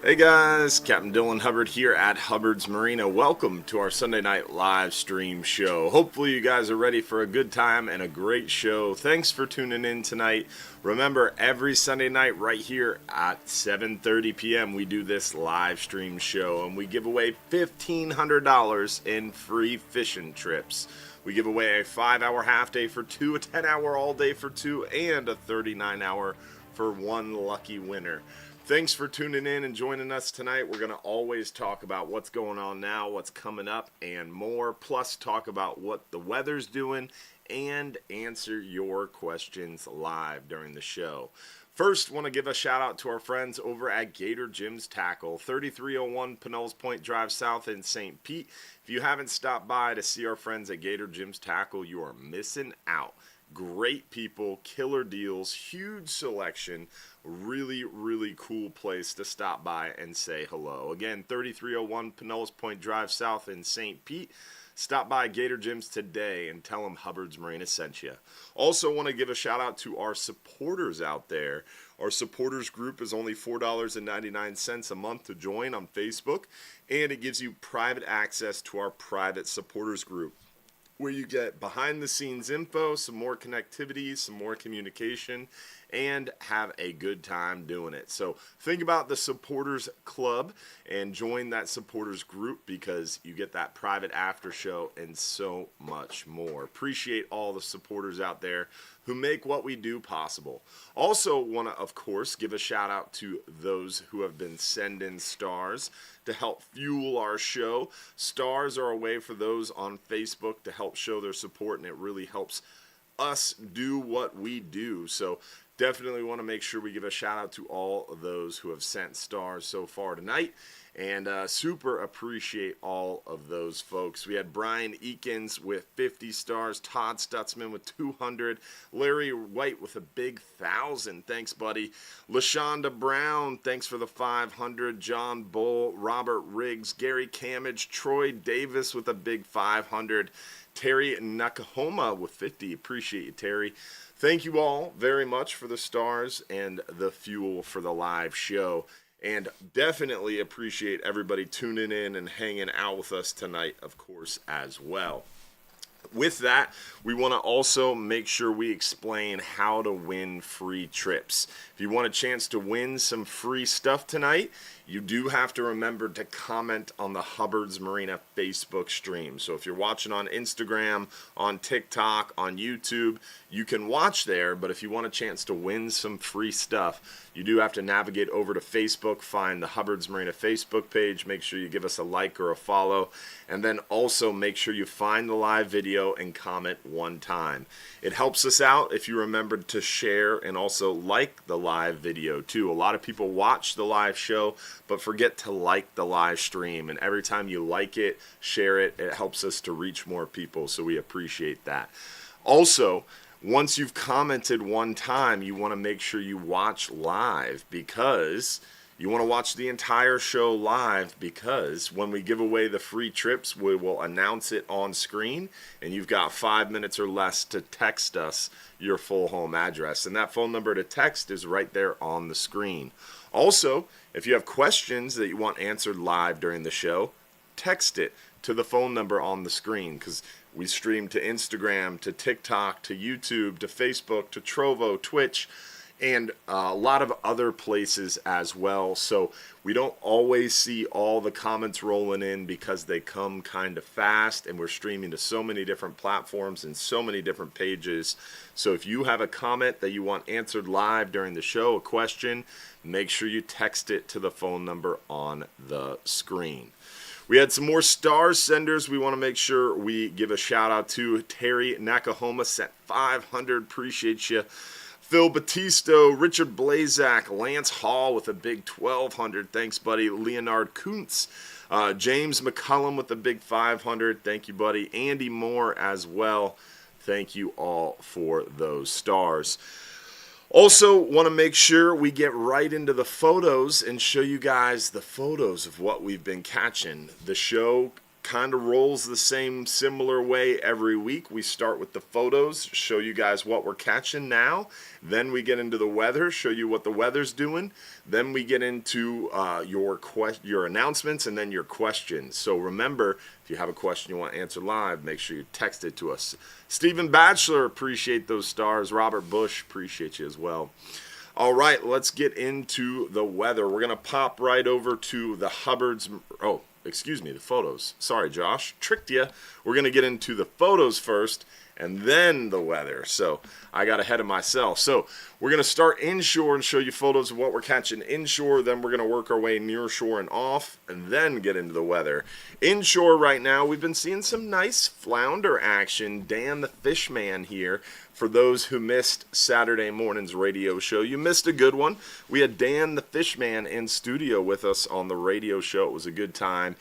Hey guys, Captain Dylan Hubbard here at Hubbard's Marina. Welcome to our Sunday night live stream show. Hopefully you guys are ready for a good time and a great show. Thanks for tuning in tonight. Remember, every Sunday night right here at 7:30 p.m. we do this live stream show and we give away $1,500 in free fishing trips. We give away a 5-hour half day for two, a 10-hour all day for two, and a 39-hour for one lucky winner. Thanks for tuning in and joining us tonight. We're going to always talk about what's going on now, what's coming up, and more. Plus, talk about what the weather's doing and answer your questions live during the show. First, want to give a shout out to our friends over at Gator Jim's Tackle, 3301 Pinellas Point Drive South in St. Pete. If you haven't stopped by to see our friends at Gator Jim's Tackle, you are missing out. Great people, killer deals, huge selection, really cool place to stop by and say hello. Again, 3301 Pinellas Point Drive South in St. Pete. Stop by Gator Gyms today and tell them Hubbard's Marina sent you. Also want to give a shout out to our supporters out there. Our supporters group is only $4.99 a month to join on Facebook, and it gives you private access to our private supporters group, where you get behind-the-scenes info, some more connectivity, some more communication, and have a good time doing it. So think about the Supporters Club and join that supporters group because you get that private after show and so much more. Appreciate all the supporters out there who make what we do possible. Also want to, of course, give a shout out to those who have been sending stars to help fuel our show. Stars are a way for those on Facebook to help show their support, and it really helps us do what we do. So definitely want to make sure we give a shout out to all of those who have sent stars so far tonight, and super appreciate all of those folks. We had Brian Eakins with 50 stars, Todd Stutzman with 200, Larry White with a big 1,000. Thanks, buddy. LaShonda Brown, thanks for the 500. John Bull, Robert Riggs, Gary Camage, Troy Davis with a big 500. Terry Nakahoma with 50. Appreciate you, Terry. Thank you all very much for the stars and the fuel for the live show. And definitely appreciate everybody tuning in and hanging out with us tonight, of course, as well. With that, we want to also make sure we explain how to win free trips. If you want a chance to win some free stuff tonight, you do have to remember to comment on the Hubbard's Marina Facebook stream. So if you're watching on Instagram, on TikTok, on YouTube, you can watch there, but if you want a chance to win some free stuff, you do have to navigate over to Facebook, find the Hubbard's Marina Facebook page, make sure you give us a like or a follow, and then also make sure you find the live video and comment one time. It helps us out if you remember to share and also like the live video too. A lot of people watch the live show but forget to like the live stream, and every time you like it, share it, it helps us to reach more people, so we appreciate that. Also, once you've commented one time, you want to make sure you watch live, because you want to watch the entire show live, because when we give away the free trips, we will announce it on screen, and you've got 5 minutes or less to text us your full home address, and that phone number to text is right there on the screen. Also, if you have questions that you want answered live during the show, text it to the phone number on the screen, because we stream to Instagram, to TikTok, to YouTube, to Facebook, to Trovo, Twitch, and a lot of other places as well. So we don't always see all the comments rolling in because they come kind of fast, and we're streaming to so many different platforms and so many different pages. So if you have a comment that you want answered live during the show, a question, make sure you text it to the phone number on the screen. We had some more star senders we want to make sure we give a shout out to. Terry Nakahoma sent 500. Appreciate you. Phil Battisto, Richard Blazak, Lance Hall with a big 1,200. Thanks, buddy. Leonard Kuntz, James McCullum with a big 500. Thank you, buddy. Andy Moore as well. Thank you all for those stars. Also, want to make sure we get right into the photos and show you guys the photos of what we've been catching. The show kind of rolls the similar way every week. We start with the photos, show you guys what we're catching now. Then we get into the weather, show you what the weather's doing. Then we get into your announcements and then your questions. So remember, if you have a question you want answered live, make sure you text it to us. Stephen Batchelor, appreciate those stars. Robert Bush, appreciate you as well. All right, let's get into the weather. We're going to pop right over to the Hubbard's. Oh, excuse me, the photos. Sorry, Josh. Tricked you. We're going to get into the photos first and then the weather. So I got ahead of myself. So we're going to start inshore and show you photos of what we're catching inshore. Then we're going to work our way near shore and off and then get into the weather. Inshore right now, we've been seeing some nice flounder action. Dan the Fishman here. For those who missed Saturday morning's radio show, you missed a good one. We had Dan the Fishman in studio with us on the radio show. It was a good time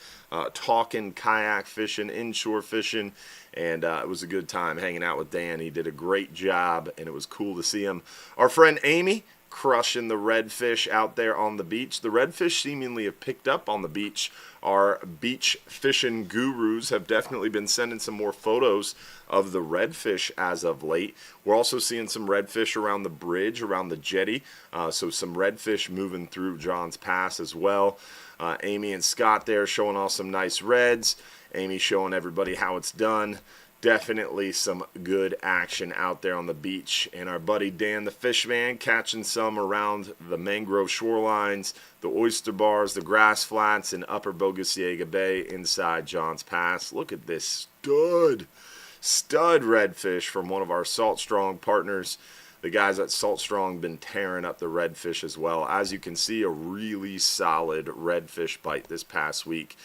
talking kayak fishing, inshore fishing, and it was a good time hanging out with Dan. He did a great job, and it was cool to see him. Our friend Amy crushing the redfish out there on the beach. The redfish seemingly have picked up on the beach. Our beach fishing gurus have definitely been sending some more photos of the redfish as of late. We're also seeing some redfish around the bridge, around the jetty. So some redfish moving through John's Pass as well. Amy and Scott there showing off some nice reds. Amy showing everybody how it's done. Definitely some good action out there on the beach. And our buddy Dan the Fishman catching some around the mangrove shorelines, the oyster bars, the grass flats, and upper Bogosiega Bay inside John's Pass. Look at this stud redfish from one of our Salt Strong partners. The guys at Salt Strong been tearing up the redfish as well. As you can see, a really solid redfish bite this past week.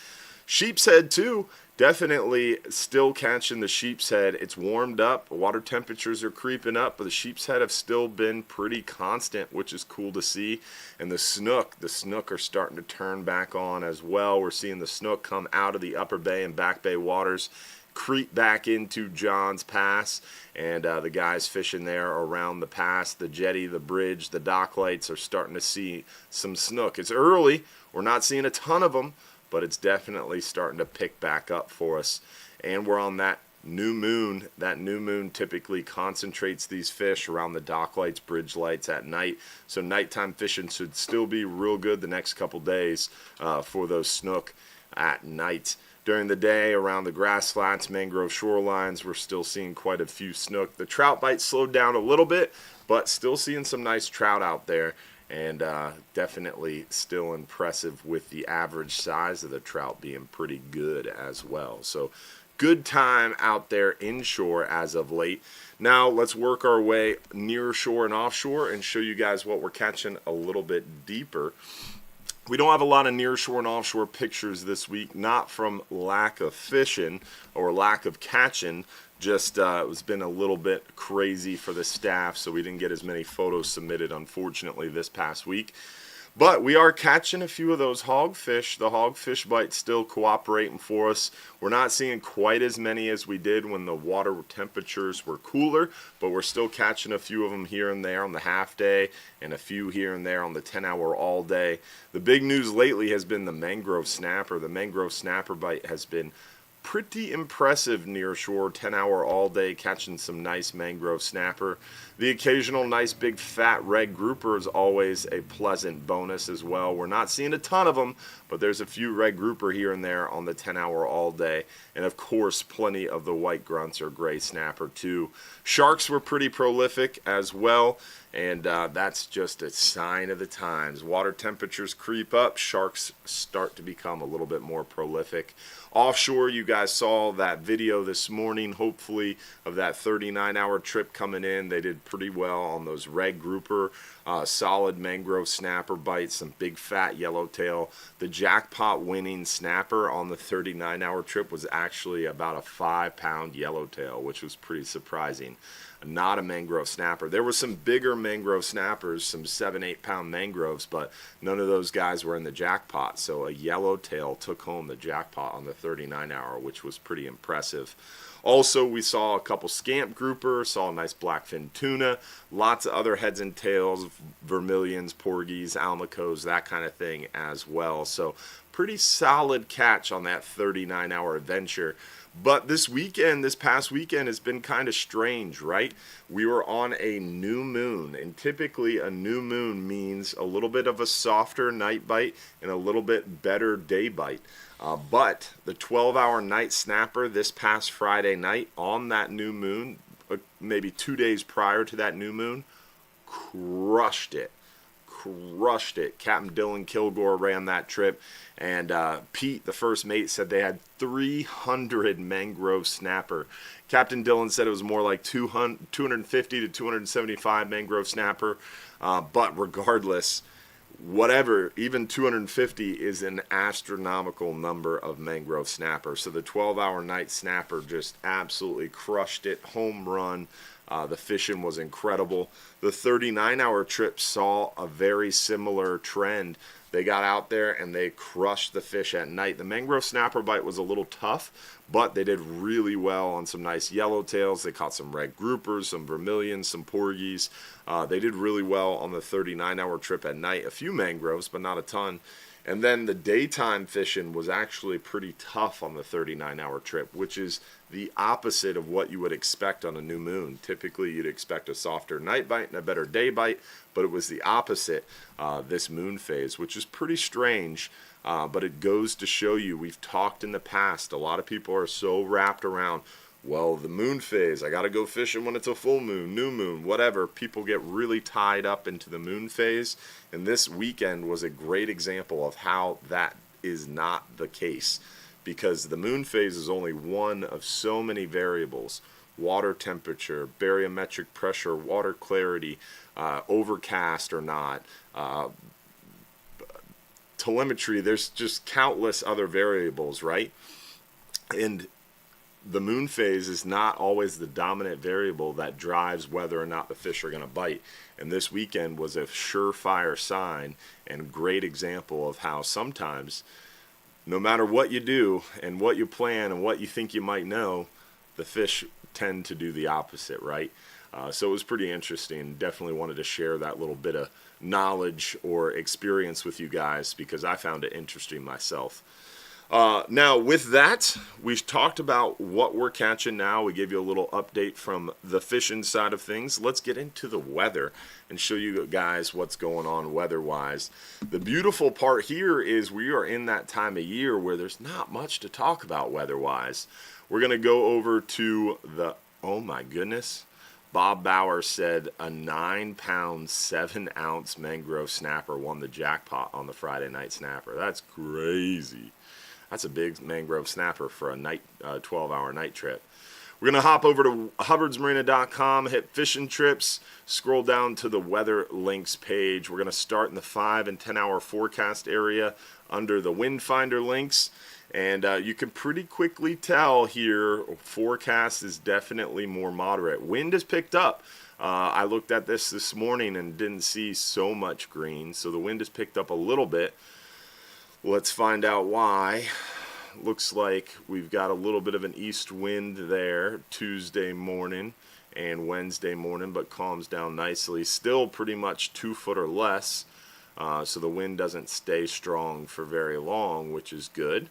Sheep's head too. Definitely still catching the sheep's head. It's warmed up. Water temperatures are creeping up, but the sheep's head have still been pretty constant, which is cool to see. And the snook are starting to turn back on as well. We're seeing the snook come out of the upper bay and back bay waters, creep back into John's Pass, and the guys fishing there around the pass, the jetty, the bridge, the dock lights are starting to see some snook. It's early. We're not seeing a ton of them, but it's definitely starting to pick back up for us. And we're on that new moon. That new moon typically concentrates these fish around the dock lights, bridge lights at night. So nighttime fishing should still be real good the next couple days for those snook at night. During the day, around the grass flats, mangrove shorelines, we're still seeing quite a few snook. The trout bite slowed down a little bit, but still seeing some nice trout out there. And definitely still impressive with the average size of the trout being pretty good as well. So good time out there inshore as of late. Now let's work our way near shore and offshore and show you guys what we're catching a little bit deeper. We don't have a lot of near shore and offshore pictures this week, not from lack of fishing or lack of catching. Just it's been a little bit crazy for the staff, so we didn't get as many photos submitted, unfortunately, this past week. But we are catching a few of those hogfish. The hogfish bite's still cooperating for us. We're not seeing quite as many as we did when the water temperatures were cooler, but we're still catching a few of them here and there on the half day and a few here and there on the 10-hour all day. The big news lately has been the mangrove snapper. The mangrove snapper bite has been pretty impressive near shore, 10-hour all day, catching some nice mangrove snapper. The occasional nice big fat red grouper is always a pleasant bonus as well. We're not seeing a ton of them, but there's a few red grouper here and there on the 10-hour all day. And of course, plenty of the white grunts or gray snapper too. Sharks were pretty prolific as well, and that's just a sign of the times. Water temperatures creep up, sharks start to become a little bit more prolific. Offshore, you guys saw that video this morning, hopefully, of that 39-hour trip coming in. They did pretty well on those red grouper, solid mangrove snapper bites, some big fat yellowtail. The jackpot winning snapper on the 39-hour trip was actually about a 5-pound yellowtail, which was pretty surprising. Not a mangrove snapper. There were some bigger mangrove snappers, some 7-8 pound mangroves, but none of those guys were in the jackpot. So a yellowtail took home the jackpot on the 39-hour, which was pretty impressive. Also, we saw a couple scamp grouper, saw a nice blackfin tuna, lots of other heads and tails, vermilions, porgies, almacos, that kind of thing as well. So pretty solid catch on that 39-hour adventure. But this past weekend has been kind of strange, right? We were on a new moon, and typically a new moon means a little bit of a softer night bite and a little bit better day bite. But the 12-hour night snapper this past Friday night on that new moon, maybe 2 days prior to that new moon, crushed it. Captain Dylan Kilgore ran that trip, and Pete, the first mate, said they had 300 mangrove snapper. Captain Dylan said it was more like 250 to 275 mangrove snapper, but regardless, whatever, even 250 is an astronomical number of mangrove snapper. So the 12-hour night snapper just absolutely crushed it, home run. The fishing was incredible. The 39-hour trip saw a very similar trend. They got out there and they crushed the fish at night. The mangrove snapper bite was a little tough, but they did really well on some nice yellowtails. They caught some red groupers, some vermilions, some porgies. They did really well on the 39-hour trip at night. A few mangroves, but not a ton. And then the daytime fishing was actually pretty tough on the 39-hour trip, which is the opposite of what you would expect on a new moon. Typically, you'd expect a softer night bite and a better day bite, but it was the opposite this moon phase, which is pretty strange. But it goes to show you, we've talked in the past, a lot of people are so wrapped around, well, the moon phase, I got to go fishing when it's a full moon, new moon, whatever. People get really tied up into the moon phase, and this weekend was a great example of how that is not the case, because the moon phase is only one of so many variables: water temperature, barometric pressure, water clarity, overcast or not, telemetry. There's just countless other variables, right? And the moon phase is not always the dominant variable that drives whether or not the fish are going to bite. And this weekend was a surefire sign and great example of how sometimes, no matter what you do and what you plan and what you think you might know, the fish tend to do the opposite, right? So it was pretty interesting. Definitely wanted to share that little bit of knowledge or experience with you guys because I found it interesting myself. Now, with that, we've talked about what we're catching now. We gave you a little update from the fishing side of things. Let's get into the weather and show you guys what's going on weather-wise. The beautiful part here is we are in that time of year where there's not much to talk about weather-wise. We're going to go over to the, oh my goodness, Bob Bauer said a 9-pound, 7-ounce mangrove snapper won the jackpot on the Friday night snapper. That's crazy. That's a big mangrove snapper for a night, 12-hour night trip. We're going to hop over to hubbardsmarina.com, hit fishing trips, scroll down to the weather links page. We're going to start in the 5 and 10-hour forecast area under the wind finder links. And you can pretty quickly tell here, forecast is definitely more moderate. Wind has picked up. I looked at this morning and didn't see so much green, so the wind has picked up a little bit. Let's find out why. Looks like we've got a little bit of an east wind there Tuesday morning and Wednesday morning, but calms down nicely. Still pretty much 2 foot or less, so the wind doesn't stay strong for very long, which is good.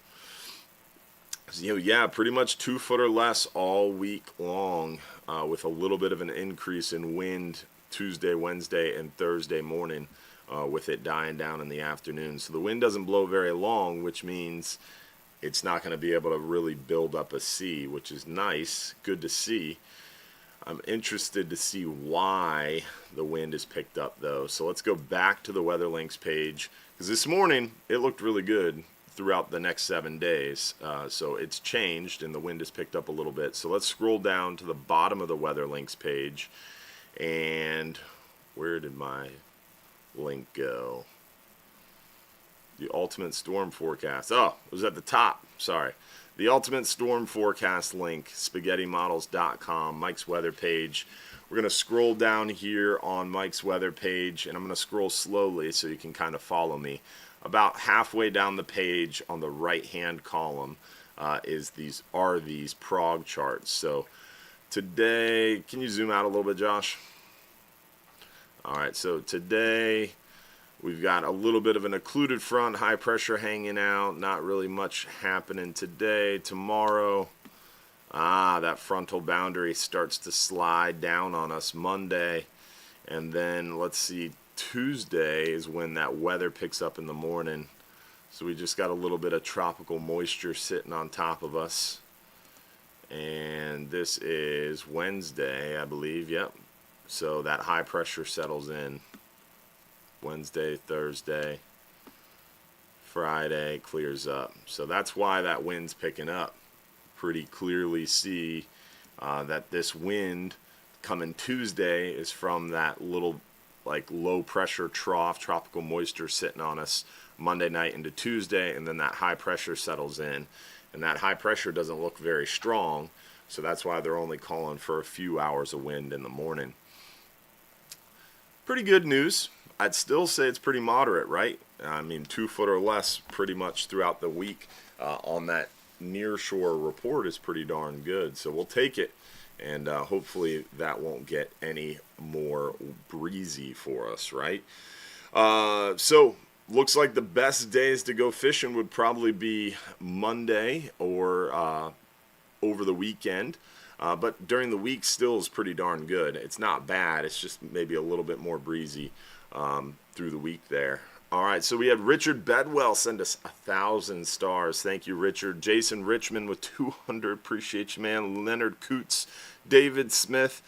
So, yeah, pretty much 2 foot or less all week long, with a little bit of an increase in wind Tuesday, Wednesday, and Thursday morning. With it dying down in the afternoon. So the wind doesn't blow very long, which means it's not going to be able to really build up a sea, which is nice, good to see. I'm interested to see why the wind is picked up, though. So let's go back to the weather links page, because this morning it looked really good throughout the next 7 days. So it's changed, and the wind has picked up a little bit. So let's scroll down to the bottom of the weather links page, and where did my link go? The ultimate storm forecast. Oh, it was at the top. Sorry. The ultimate storm forecast link, spaghettymodels.com, Mike's weather page. We're going to scroll down here on Mike's weather page, and I'm going to scroll slowly so you can kind of follow me. About halfway down the page on the right-hand column are these prog charts. So today, can you zoom out a little bit, Josh? All right, so today We've got a little bit of an occluded front, high pressure hanging out. Not really much happening today. Tomorrow, that frontal boundary starts to slide down on us Monday. And then, let's see, Tuesday is when that weather picks up in the morning. So we just got a little bit of tropical moisture sitting on top of us. And this is Wednesday, I believe. Yep. So that high pressure settles in. Wednesday, Thursday, Friday clears up. So that's why that wind's picking up. Pretty clearly see that this wind coming Tuesday is from that little low pressure trough, tropical moisture sitting on us Monday night into Tuesday, and then that high pressure settles in. And that high pressure doesn't look very strong, so that's why they're only calling for a few hours of wind in the morning. Pretty good news. I'd still say it's pretty moderate, right? I mean, 2 foot or less pretty much throughout the week on that nearshore report is pretty darn good. So we'll take it, and hopefully that won't get any more breezy for us, right? So looks like the best days to go fishing would probably be Monday or over the weekend. But during the week still is pretty darn good. It's not bad. It's just maybe a little bit more breezy through the week there. All right, so we had Richard Bedwell send us 1,000 stars. Thank you, Richard. Jason Richmond with 200. Appreciate you, man. Leonard Coots, David Smith,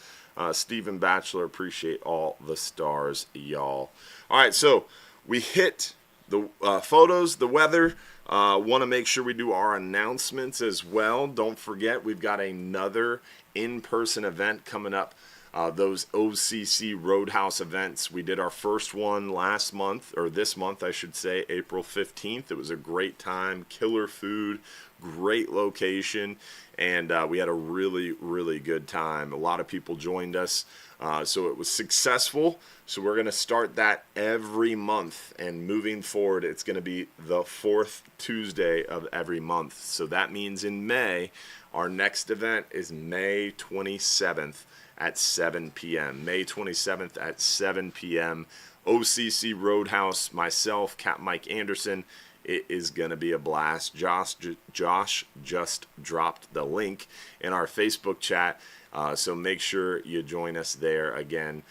Stephen Batchelor. Appreciate all the stars, y'all. All right, so we hit the photos, the weather. Want to make sure we do our announcements as well. Don't forget, we've got another in-person event coming up. Those OCC Roadhouse events. We did our first one last month, or this month, I should say, April 15th. It was a great time, killer food, great location, and we had a really, really good time. A lot of people joined us, so it was successful. So we're going to start that every month, and moving forward, it's going to be the 4th Tuesday of every month. So that means in May, our next event is May 27th. At 7 p.m. May 27th at 7 p.m. OCC Roadhouse, myself, Capt Mike Anderson. It is going to be a blast. Josh just dropped the link in our Facebook chat, so make sure you join us there. Again,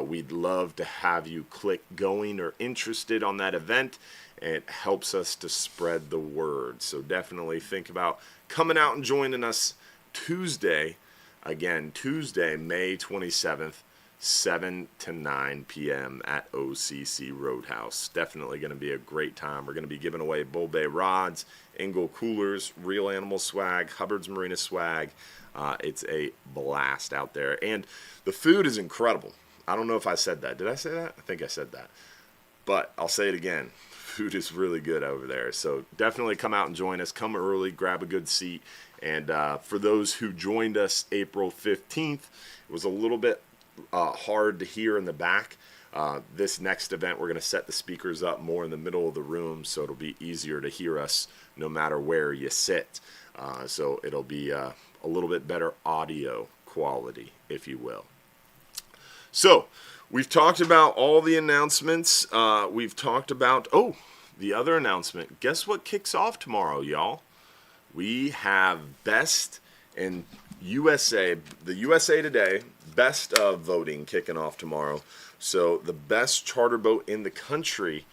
we'd love to have you click going or interested on that event. It helps us to spread the word. So definitely think about coming out and joining us Tuesday. Again, Tuesday, May 27th, 7 to 9 p.m. at OCC Roadhouse. Definitely going to be a great time. We're going to be giving away Bull Bay rods, Engel coolers, Real Animal swag, Hubbard's Marina swag. It's a blast out there. And the food is incredible. I don't know if I said that. Did I say that? I think I said that. But I'll say it again. Food is really good over there. So definitely come out and join us. Come early, grab a good seat. And for those who joined us April 15th, it was a little bit hard to hear in the back. This next event, we're going to set the speakers up more in the middle of the room, so it'll be easier to hear us no matter where you sit. So it'll be a little bit better audio quality, if you will. So we've talked about all the announcements. We've talked about, the other announcement. Guess what kicks off tomorrow, y'all? We have Best in USA, the USA Today Best of voting kicking off tomorrow. So the best charter boat in the country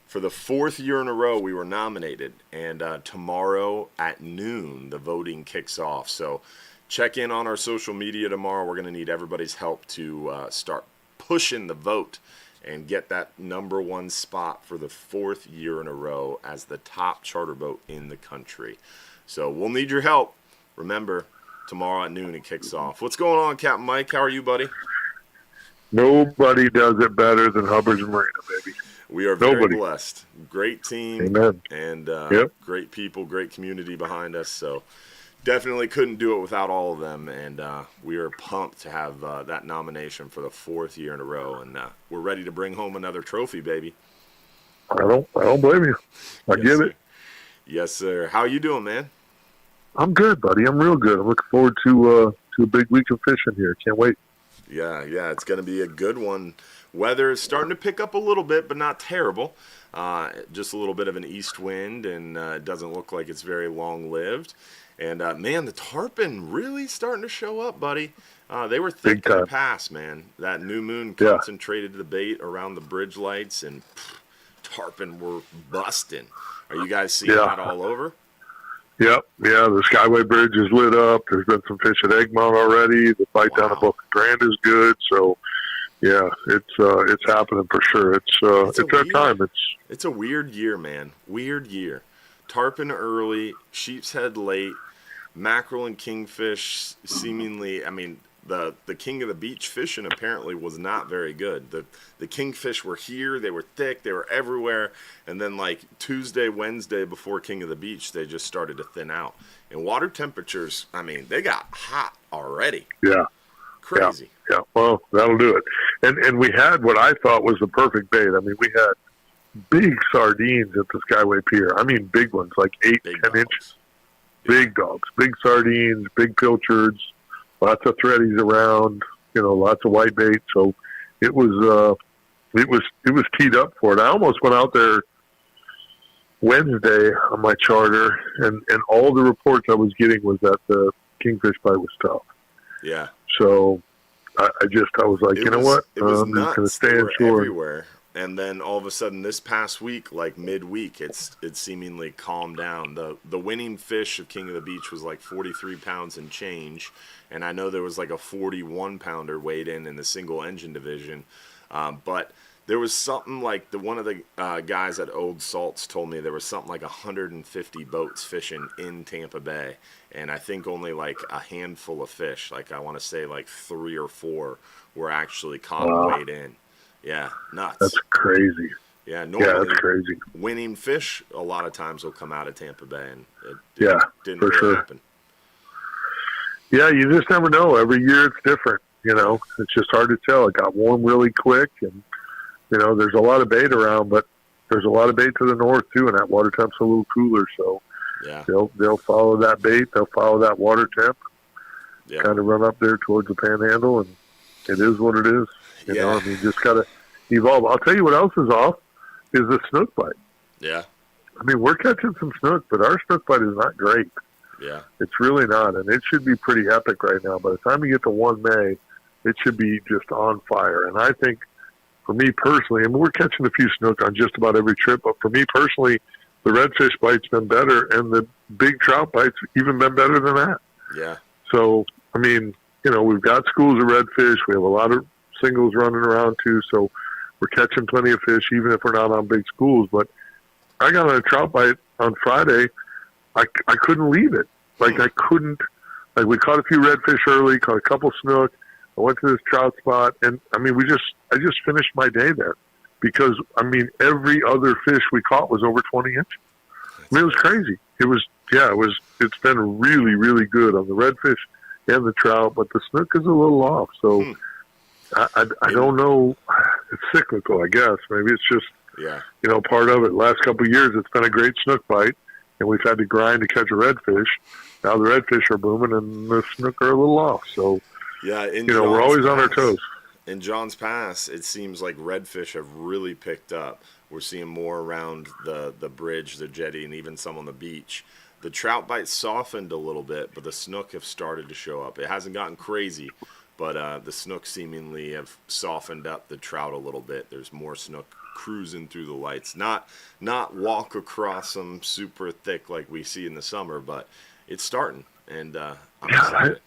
for the 4th year in a row we were nominated. And tomorrow at noon, the voting kicks off. So check in on our social media tomorrow. We're going to need everybody's help to start pushing the vote and get that number 1 spot for the 4th year in a row as the top charter boat in the country. So we'll need your help. Remember, tomorrow at noon it kicks off. What's going on, Captain Mike? How are you, buddy? Nobody does it better than Hubbard's Marina, baby. We are very blessed. Great team. Amen. And great people, great community behind us. So definitely couldn't do it without all of them. And we are pumped to have that nomination for the 4th year in a row. And we're ready to bring home another trophy, baby. I don't blame you. I get it. Yes, sir. How you doing, man? I'm good, buddy. I'm real good. I'm looking forward to a big week of fishing here. Can't wait. Yeah, it's going to be a good one. Weather is starting to pick up a little bit, but not terrible. Just a little bit of an east wind, and it doesn't look like it's very long-lived. And, man, the tarpon really starting to show up, buddy. They were thick Big in the time. past, man. That new moon Yeah. concentrated the bait around the bridge lights, and tarpon were busting. Are you guys seeing Yeah. that all over? Yep. Yeah, the Skyway Bridge is lit up. There's been some fish at Egmont already. The fight down at Boca Grande is good. So, yeah, it's happening for sure. It's our time. It's a weird year, man. Weird year. Tarpon early, sheep's head late, mackerel and kingfish seemingly. I mean, the king of the beach fishing apparently was not very good. The kingfish were here, they were thick, they were everywhere, and then like Tuesday, Wednesday before King of the Beach, they just started to thin out. And water temperatures, I mean, they got hot already. Yeah. Crazy. Yeah. Well, that'll do it. And we had what I thought was the perfect bait. I mean, we had big sardines at the Skyway Pier. I mean, big ones, like 8, Big 10 dogs. inches. Big dogs, big sardines, big pilchards, lots of threadies around, lots of white bait. So it was teed up for it. I almost went out there Wednesday on my charter, and all the reports I was getting was that the kingfish bite was tough. Yeah. So I was like, you know what? It was I'm just going to nuts. stay They were inshore. everywhere. And then all of a sudden, this past week, like midweek, it's seemingly calmed down. The winning fish of King of the Beach was like 43 pounds and change, and I know there was like a 41 pounder weighed in the single engine division, but there was something like one of the guys at Old Salts told me there was something like 150 boats fishing in Tampa Bay, and I think only like a handful of fish, like I want to say like 3 or 4, were actually caught and weighed in. Yeah, nuts. That's crazy. Yeah, normally that's crazy. winning fish a lot of times will come out of Tampa Bay, and it didn't for really sure. happen. Yeah, you just never know. Every year it's different. It's just hard to tell. It got warm really quick, and there's a lot of bait around, but there's a lot of bait to the north too, and that water temp's a little cooler. So Yeah, they'll follow that bait. They'll follow that water temp. yeah, Kind of run up there towards the Panhandle, and it is what it is. I mean, just gotta evolve. I'll tell you what else is off is the snook bite. yeah, I mean, we're catching some snook, but our snook bite is not great. yeah, It's really not, and it should be pretty epic right now. By the time we get to 1 May, it should be just on fire. And I think, for me personally, I mean, we're catching a few snook on just about every trip, but for me personally, the redfish bite's been better, and the big trout bite's even been better than that. yeah, So, I mean, we've got schools of redfish. We have a lot of singles running around too, so we're catching plenty of fish, even if we're not on big schools. But I got on a trout bite on Friday. I couldn't leave it. Like, I couldn't. Like, we caught a few redfish early, caught a couple snook. I went to this trout spot, and I mean, I just finished my day there because, I mean, every other fish we caught was over 20 inches. I mean, it was crazy. It's been really, really good on the redfish and the trout, but the snook is a little off. So I don't know. It's cyclical, I guess. Maybe it's just, part of it. Last couple of years, it's been a great snook bite, and we've had to grind to catch a redfish. Now the redfish are booming, and the snook are a little off. So, yeah. we're always on our toes. In John's Pass, it seems like redfish have really picked up. We're seeing more around the bridge, the jetty, and even some on the beach. The trout bite softened a little bit, but the snook have started to show up. It hasn't gotten crazy, but the snook seemingly have softened up the trout a little bit. There's more snook cruising through the lights. Not walk across them super thick like we see in the summer, but it's starting. And I'm excited.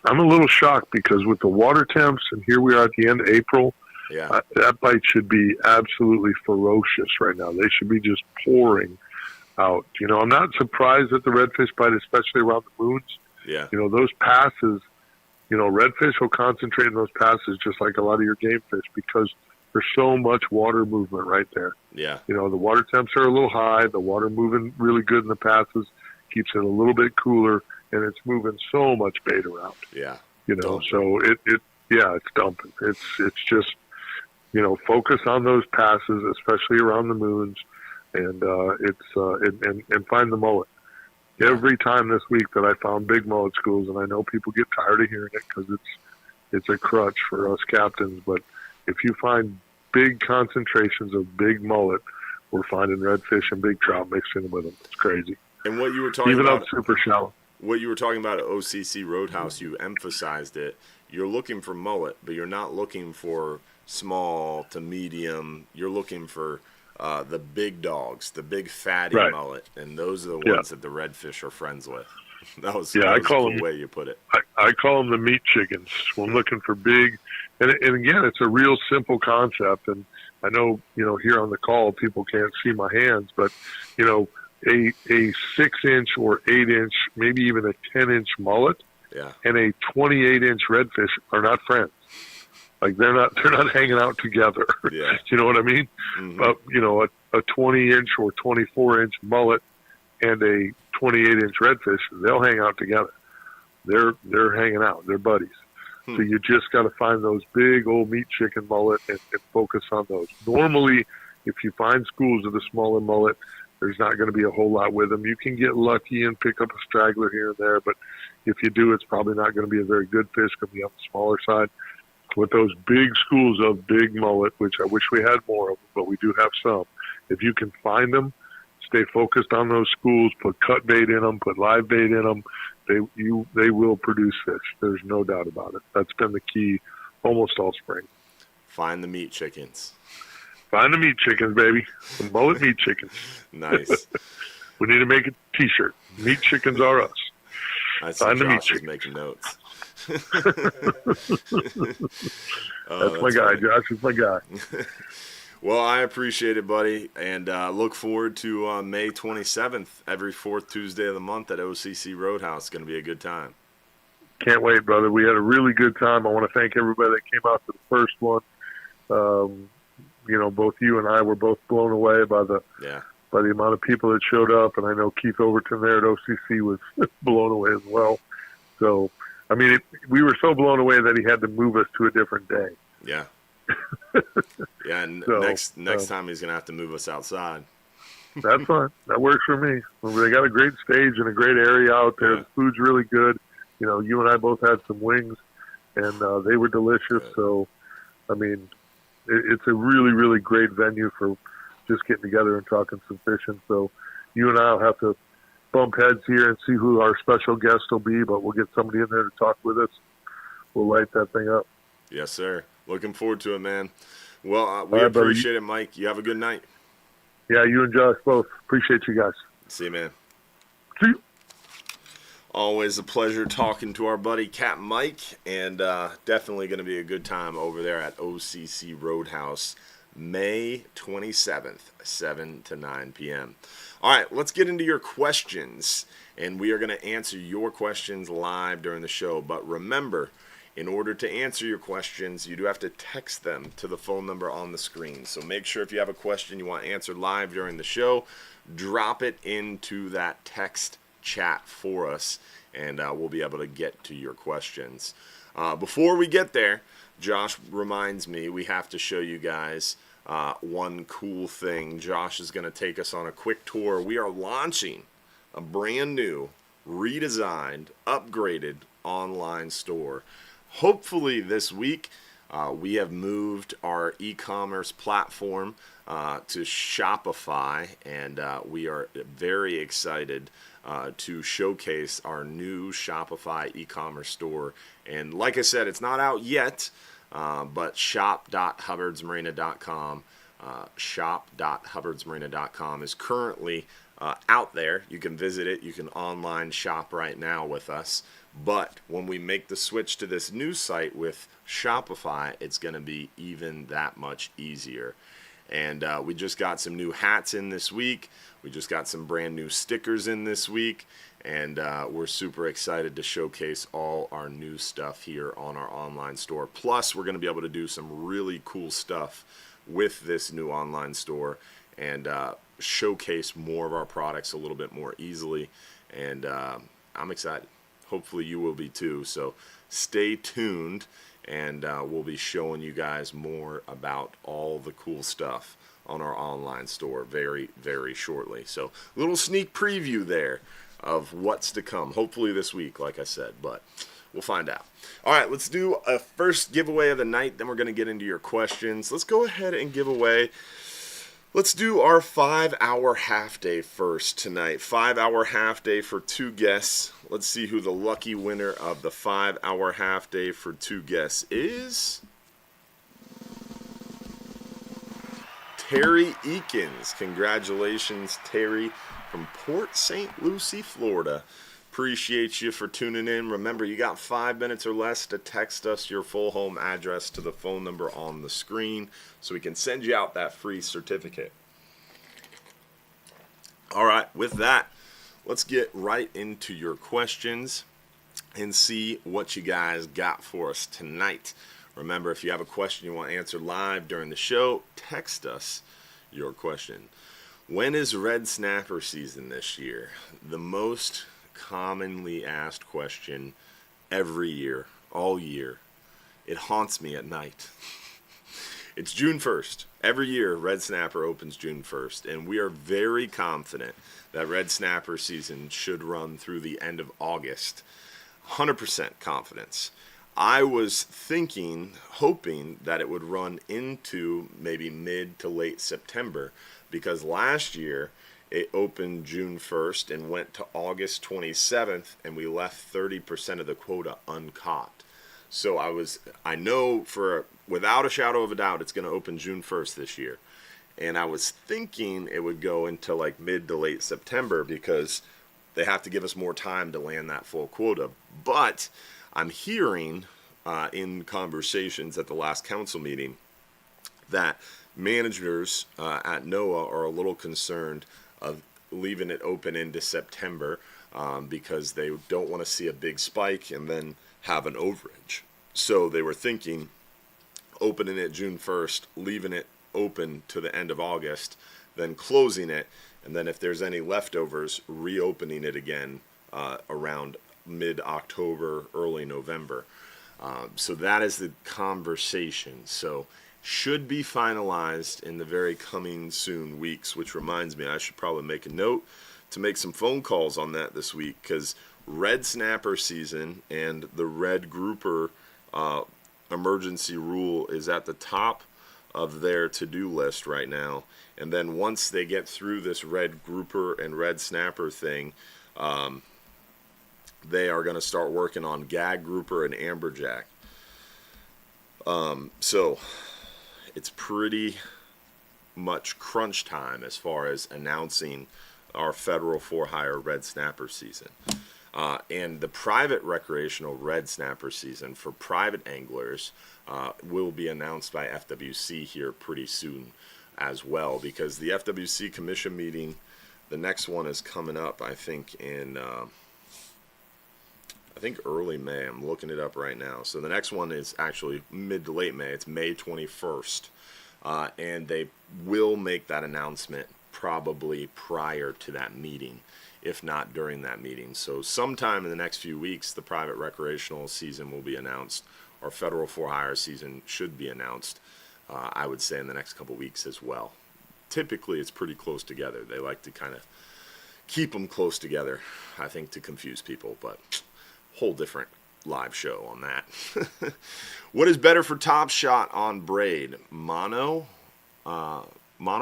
I'm a little shocked because with the water temps, and here we are at the end of April, that bite should be absolutely ferocious right now. They should be just pouring out. I'm not surprised at the redfish bite, especially around the moons. Yeah. Those passes, redfish will concentrate in those passes just like a lot of your game fish because there's so much water movement right there. Yeah. The water temps are a little high. The water moving really good in the passes keeps it a little bit cooler, and it's moving so much bait around. Yeah. So it's dumping. It's just, focus on those passes, especially around the moons, and and find the mullet. Every time this week that I found big mullet schools, and I know people get tired of hearing it because it's a crutch for us captains. But if you find big concentrations of big mullet, we're finding redfish and big trout mixed in with them. It's crazy. And what you were talking even about, up super shallow. What you were talking about at OCC Roadhouse, you emphasized it. You're looking for mullet, but you're not looking for small to medium. You're looking for the big dogs, the big fatty mullet, and those are the ones that the redfish are friends with. That was a cool way you put it. I call them the meat chickens. I'm looking for big, and again, it's a real simple concept. And I know, here on the call, people can't see my hands, but, a 6-inch or 8-inch, maybe even a 10-inch mullet and a 28-inch redfish are not friends. Like they're not hanging out together. Yeah. You know what I mean? Mm-hmm. But, a 20-inch or 24-inch mullet and a 28-inch redfish, they'll hang out together. They're hanging out. They're buddies. So you just got to find those big old meat chicken mullet and focus on those. Normally, if you find schools of the smaller mullet, there's not going to be a whole lot with them. You can get lucky and pick up a straggler here and there, but if you do, it's probably not going to be a very good fish. It's going to be on the smaller side. With those big schools of big mullet, which I wish we had more of, but we do have some, if you can find them, stay focused on those schools, put cut bait in them, put live bait in them, they will produce fish. There's no doubt about it. That's been the key almost all spring. Find the meat chickens. Find the meat chickens, baby. The mullet meat chickens. Nice. We need to make a T-shirt. Meat chickens are us. I see Find the meat Josh is chickens. making notes. That's my guy. Funny. Josh is my guy. Well, I appreciate it, buddy, and look forward to May 27th, every fourth Tuesday of the month at OCC Roadhouse. It's going to be a good time. Can't wait, brother. We had a really good time. I want to thank everybody that came out to the first one. Both you and I were both blown away by the amount of people that showed up, and I know Keith Overton there at OCC was blown away as well. So, we were so blown away that he had to move us to a different day. Yeah. Yeah, and next time he's going to have to move us outside. That's fine. That works for me. They got a great stage and a great area out there. Yeah. The food's really good. You and I both had some wings, and they were delicious. Good. So, it's a really, really great venue for just getting together and talking some fishing. So you and I will have to bump heads here and see who our special guest will be, but we'll get somebody in there to talk with us. We'll light that thing up. Yes, sir. Looking forward to it, man. Well, we appreciate it, Mike. You have a good night. Yeah, you and Josh both. Appreciate you guys. See you, man. See you. Always a pleasure talking to our buddy Capt Mike, and definitely going to be a good time over there at OCC Roadhouse, May 27th, 7 to 9 p.m. All right, let's get into your questions, and we are going to answer your questions live during the show. But remember, in order to answer your questions, you do have to text them to the phone number on the screen. So make sure if you have a question you want answered live during the show, drop it into that text chat for us, and we'll be able to get to your questions. Before we get there, Josh reminds me we have to show you guys one cool thing. Josh is going to take us on a quick tour. We are launching a brand new, redesigned, upgraded online store. Hopefully this week, we have moved our e-commerce platform to Shopify, and we are very excited to showcase our new Shopify e-commerce store. And like I said, it's not out yet, but shop.hubbardsmarina.com shop.hubbardsmarina.com is currently out there. You can visit it. You can online shop right now with us. But when we make the switch to this new site with Shopify, it's going to be even that much easier. And we just got some new hats in this week. We just got some brand new stickers in this week. And we're super excited to showcase all our new stuff here on our online store. Plus, we're going to be able to do some really cool stuff with this new online store and showcase more of our products a little bit more easily. And I'm excited. Hopefully you will be too. So stay tuned, and we'll be showing you guys more about all the cool stuff on our online store very, very shortly. So little sneak preview there of what's to come, hopefully this week, like I said. But We'll find out. All right, let's do a first giveaway of the night. Then we're going to get into your questions. Let's go ahead and give away. Let's do our 5-hour half day first tonight. 5-hour half day for 2 guests. Let's see who the lucky winner of the 5-hour half day for 2 guests is. Terry Eakins. Congratulations, Terry, from Port St. Lucie, Florida. Appreciate you for tuning in. Remember, you got 5 minutes or less to text us your full home address to the phone number on the screen so we can send you out that free certificate. All right, with that, let's get right into your questions and see what you guys got for us tonight. Remember, if you have a question you want answered live during the show, text us your question. When is red snapper season this year? The most commonly asked question every year, all year. It haunts me at night. It's June 1st. Every year, red snapper opens June 1st, and we are very confident that red snapper season should run through the end of August. 100% confidence. I was hoping that it would run into maybe mid to late September, because last year it opened June 1st and went to August 27th, and we left 30% of the quota uncaught. So I know without a shadow of a doubt, it's going to open June 1st this year. And I was thinking it would go into like mid to late September because they have to give us more time to land that full quota. But I'm hearing in conversations at the last council meeting that managers at NOAA are a little concerned of leaving it open into September because they don't want to see a big spike and then have an overage. So they were thinking opening it June 1st, leaving it open to the end of August, then closing it, and then if there's any leftovers, reopening it again around mid-October, early November. So that is the conversation. So should be finalized in the very coming soon weeks, which reminds me I should probably make a note to make some phone calls on that this week, because red snapper season and the red grouper emergency rule is at the top of their to-do list right now. And then once they get through this red grouper and red snapper thing, they are going to start working on gag grouper and amberjack. So it's pretty much crunch time as far as announcing our federal for-hire red snapper season. And the private recreational red snapper season for private anglers will be announced by FWC here pretty soon as well, because the FWC commission meeting, the next one is coming up, I think, in early May. I'm looking it up right now. So the next one is actually mid to late May. It's May 21st. And they will make that announcement probably prior to that meeting, if not during that meeting. So sometime in the next few weeks, the private recreational season will be announced. Our federal for-hire season should be announced, I would say, in the next couple weeks as well. Typically, it's pretty close together. They like to kind of keep them close together, I think, to confuse people, but whole different live show on that. What is better for top shot on braid? Mono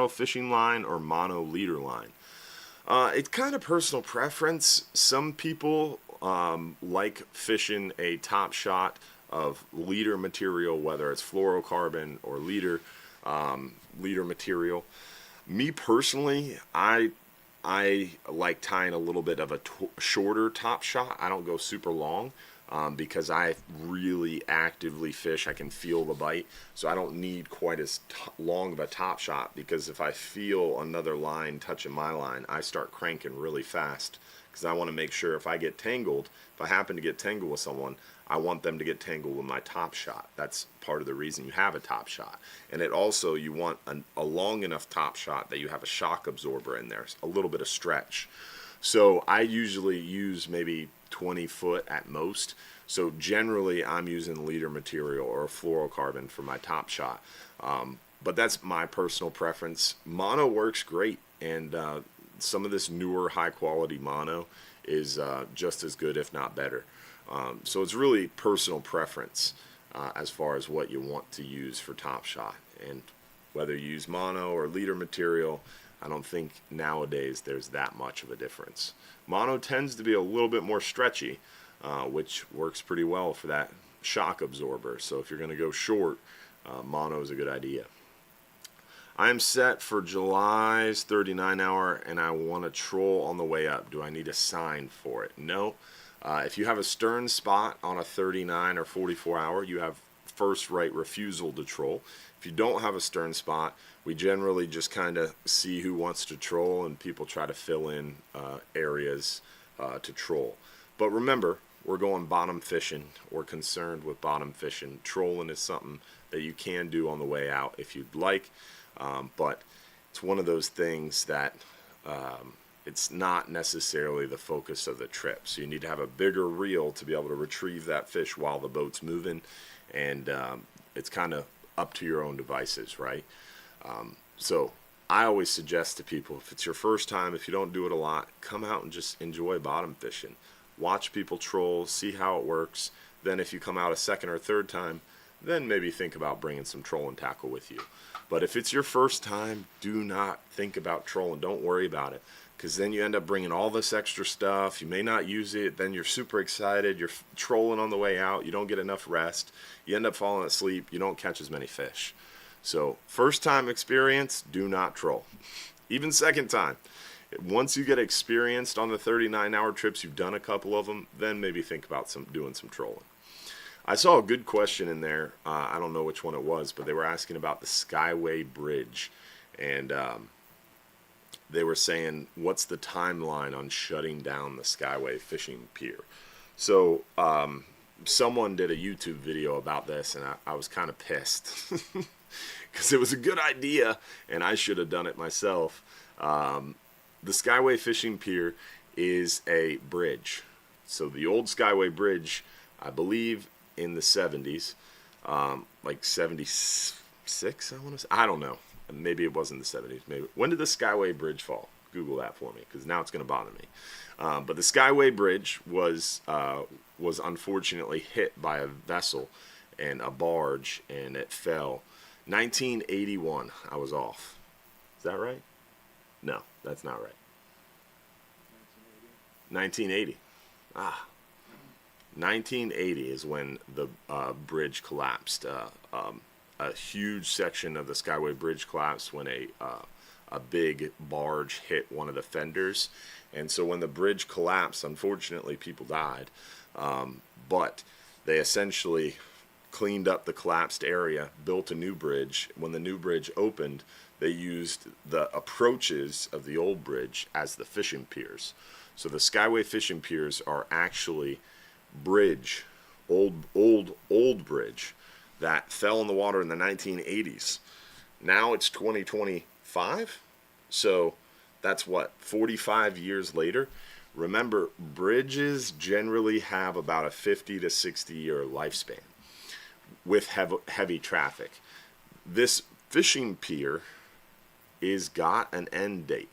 fishing line or mono leader line? It's kind of personal preference. Some people like fishing a top shot of leader material, whether it's fluorocarbon or leader material. Me personally, I like tying a little bit of a shorter top shot. I don't go super long because I really actively fish. I can feel the bite, so I don't need quite as long of a top shot, because if I feel another line touching my line, I start cranking really fast, because I want to make sure if I happen to get tangled with someone, I want them to get tangled with my top shot. That's part of the reason you have a top shot. And it also, you want a long enough top shot that you have a shock absorber in there, a little bit of stretch. So I usually use maybe 20 foot at most. So generally I'm using leader material or fluorocarbon for my top shot. But that's my personal preference. Mono works great, and some of this newer high quality mono is just as good, if not better. So it's really personal preference as far as what you want to use for Top Shot. And whether you use mono or leader material, I don't think nowadays there's that much of a difference. Mono tends to be a little bit more stretchy, which works pretty well for that shock absorber. So if you're going to go short, mono is a good idea. I'm set for July's 39 hour and I want to troll on the way up. Do I need a sign for it? No. If you have a stern spot on a 39 or 44 hour, you have first right refusal to troll. If you don't have a stern spot, we generally just kind of see who wants to troll, and people try to fill in areas to troll. But remember, we're going bottom fishing. We're concerned with bottom fishing. Trolling is something that you can do on the way out if you'd like, but it's one of those things that it's not necessarily the focus of the trip. So you need to have a bigger reel to be able to retrieve that fish while the boat's moving, and it's kind of up to your own devices, right? So I always suggest to people, if it's your first time, if you don't do it a lot, come out and just enjoy bottom fishing. Watch people troll, see how it works. Then if you come out a second or third time, then maybe think about bringing some trolling tackle with you. But if it's your first time, do not think about trolling. Don't worry about it, because then you end up bringing all this extra stuff. You may not use it. Then you're super excited. You're trolling on the way out. You don't get enough rest. You end up falling asleep. You don't catch as many fish. So first time experience, do not troll. Even second time. Once you get experienced on the 39-hour trips, you've done a couple of them, then maybe think about doing some trolling. I saw a good question in there. I don't know which one it was, but they were asking about the Skyway Bridge. And they were saying, what's the timeline on shutting down the Skyway fishing pier? So someone did a YouTube video about this, and I was kind of pissed. Because it was a good idea, and I should have done it myself. The Skyway fishing pier is a bridge. So the old Skyway Bridge, I believe in the 70s, like 76, I want to say. I don't know. Maybe it wasn't the 70s. Maybe. When did the Skyway Bridge fall? Google that for me, because now it's going to bother me. But the Skyway Bridge was unfortunately hit by a vessel and a barge, and it fell. 1981. I was off. Is that right? No, that's not right. 1980. 1980 is when the bridge collapsed. A huge section of the Skyway Bridge collapsed when a big barge hit one of the fenders. And so when the bridge collapsed, unfortunately, people died. But they essentially cleaned up the collapsed area, built a new bridge. When the new bridge opened, they used the approaches of the old bridge as the fishing piers. So the Skyway fishing piers are actually bridge, old bridge that fell in the water in the 1980s. Now it's 2025, so that's what, 45 years later. Remember, bridges generally have about a 50 to 60 year lifespan with heavy traffic. This fishing pier is got an end date.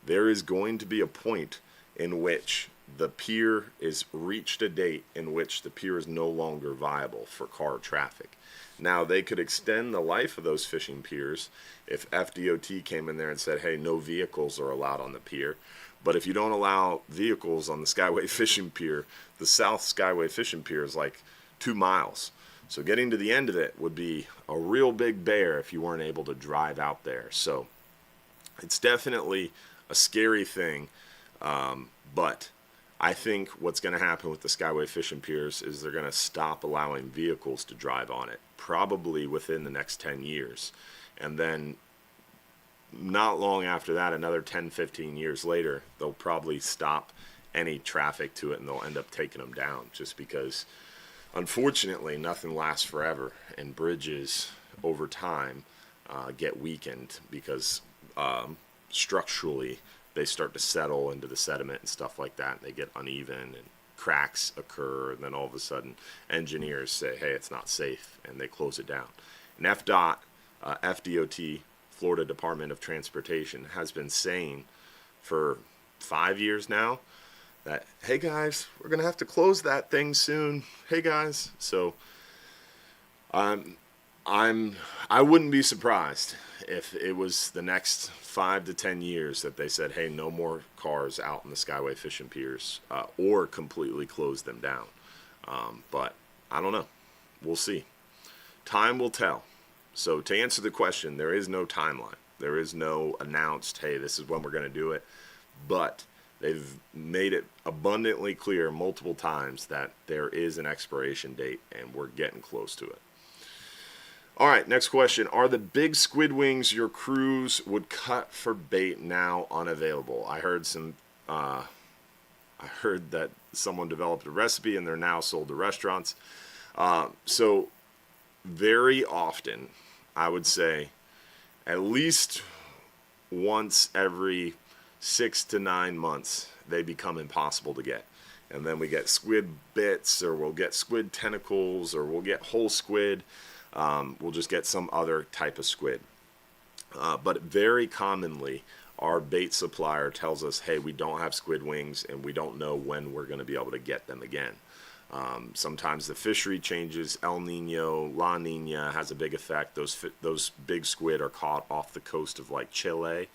There is going to be a point in which the pier is reached a date in which the pier is no longer viable for car traffic. Now, they could extend the life of those fishing piers if FDOT came in there and said, hey, no vehicles are allowed on the pier. But if you don't allow vehicles on the Skyway fishing pier, the South Skyway fishing pier is like 2 miles. So getting to the end of it would be a real big bear if you weren't able to drive out there. So it's definitely a scary thing, but I think what's going to happen with the Skyway fishing piers is they're going to stop allowing vehicles to drive on it, probably within the next 10 years. And then not long after that, another 10, 15 years later, they'll probably stop any traffic to it and they'll end up taking them down, just because unfortunately nothing lasts forever, and bridges over time get weakened because structurally they start to settle into the sediment and stuff like that, and they get uneven and cracks occur, and then all of a sudden engineers say, hey, it's not safe, and they close it down. And FDOT, Florida Department of Transportation, has been saying for 5 years now that, hey guys, we're going to have to close that thing soon. Hey guys. So I wouldn't be surprised if it was the next 5 to 10 years that they said, hey, no more cars out in the Skyway fishing piers, or completely close them down. But I don't know. We'll see. Time will tell. So to answer the question, there is no timeline. There is no announced, hey, this is when we're going to do it. But they've made it abundantly clear multiple times that there is an expiration date, and we're getting close to it. All right, next question. Are the big squid wings your crews would cut for bait now unavailable? I heard that someone developed a recipe and they're now sold to restaurants. So very often, I would say at least once every 6 to 9 months, they become impossible to get. And then we get squid bits, or we'll get squid tentacles, or we'll get whole squid. We'll just get some other type of squid. But very commonly, our bait supplier tells us, hey, we don't have squid wings, and we don't know when we're going to be able to get them again. Sometimes the fishery changes. El Nino, La Nina has a big effect. Those big squid are caught off the coast of like Chile,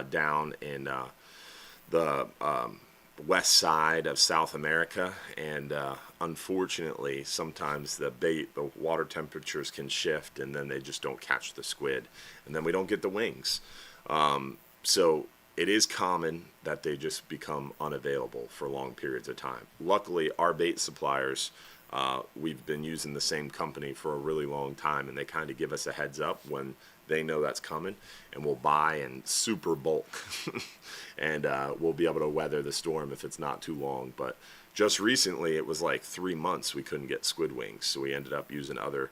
down in the west side of South America, and unfortunately sometimes the water temperatures can shift, and then they just don't catch the squid, and then we don't get the wings. So it is common that they just become unavailable for long periods of time. Luckily, our bait suppliers, we've been using the same company for a really long time, and they kind of give us a heads up when they know that's coming, and we'll buy in super bulk. And we'll be able to weather the storm if it's not too long. But just recently, it was like 3 months we couldn't get squid wings, so we ended up using other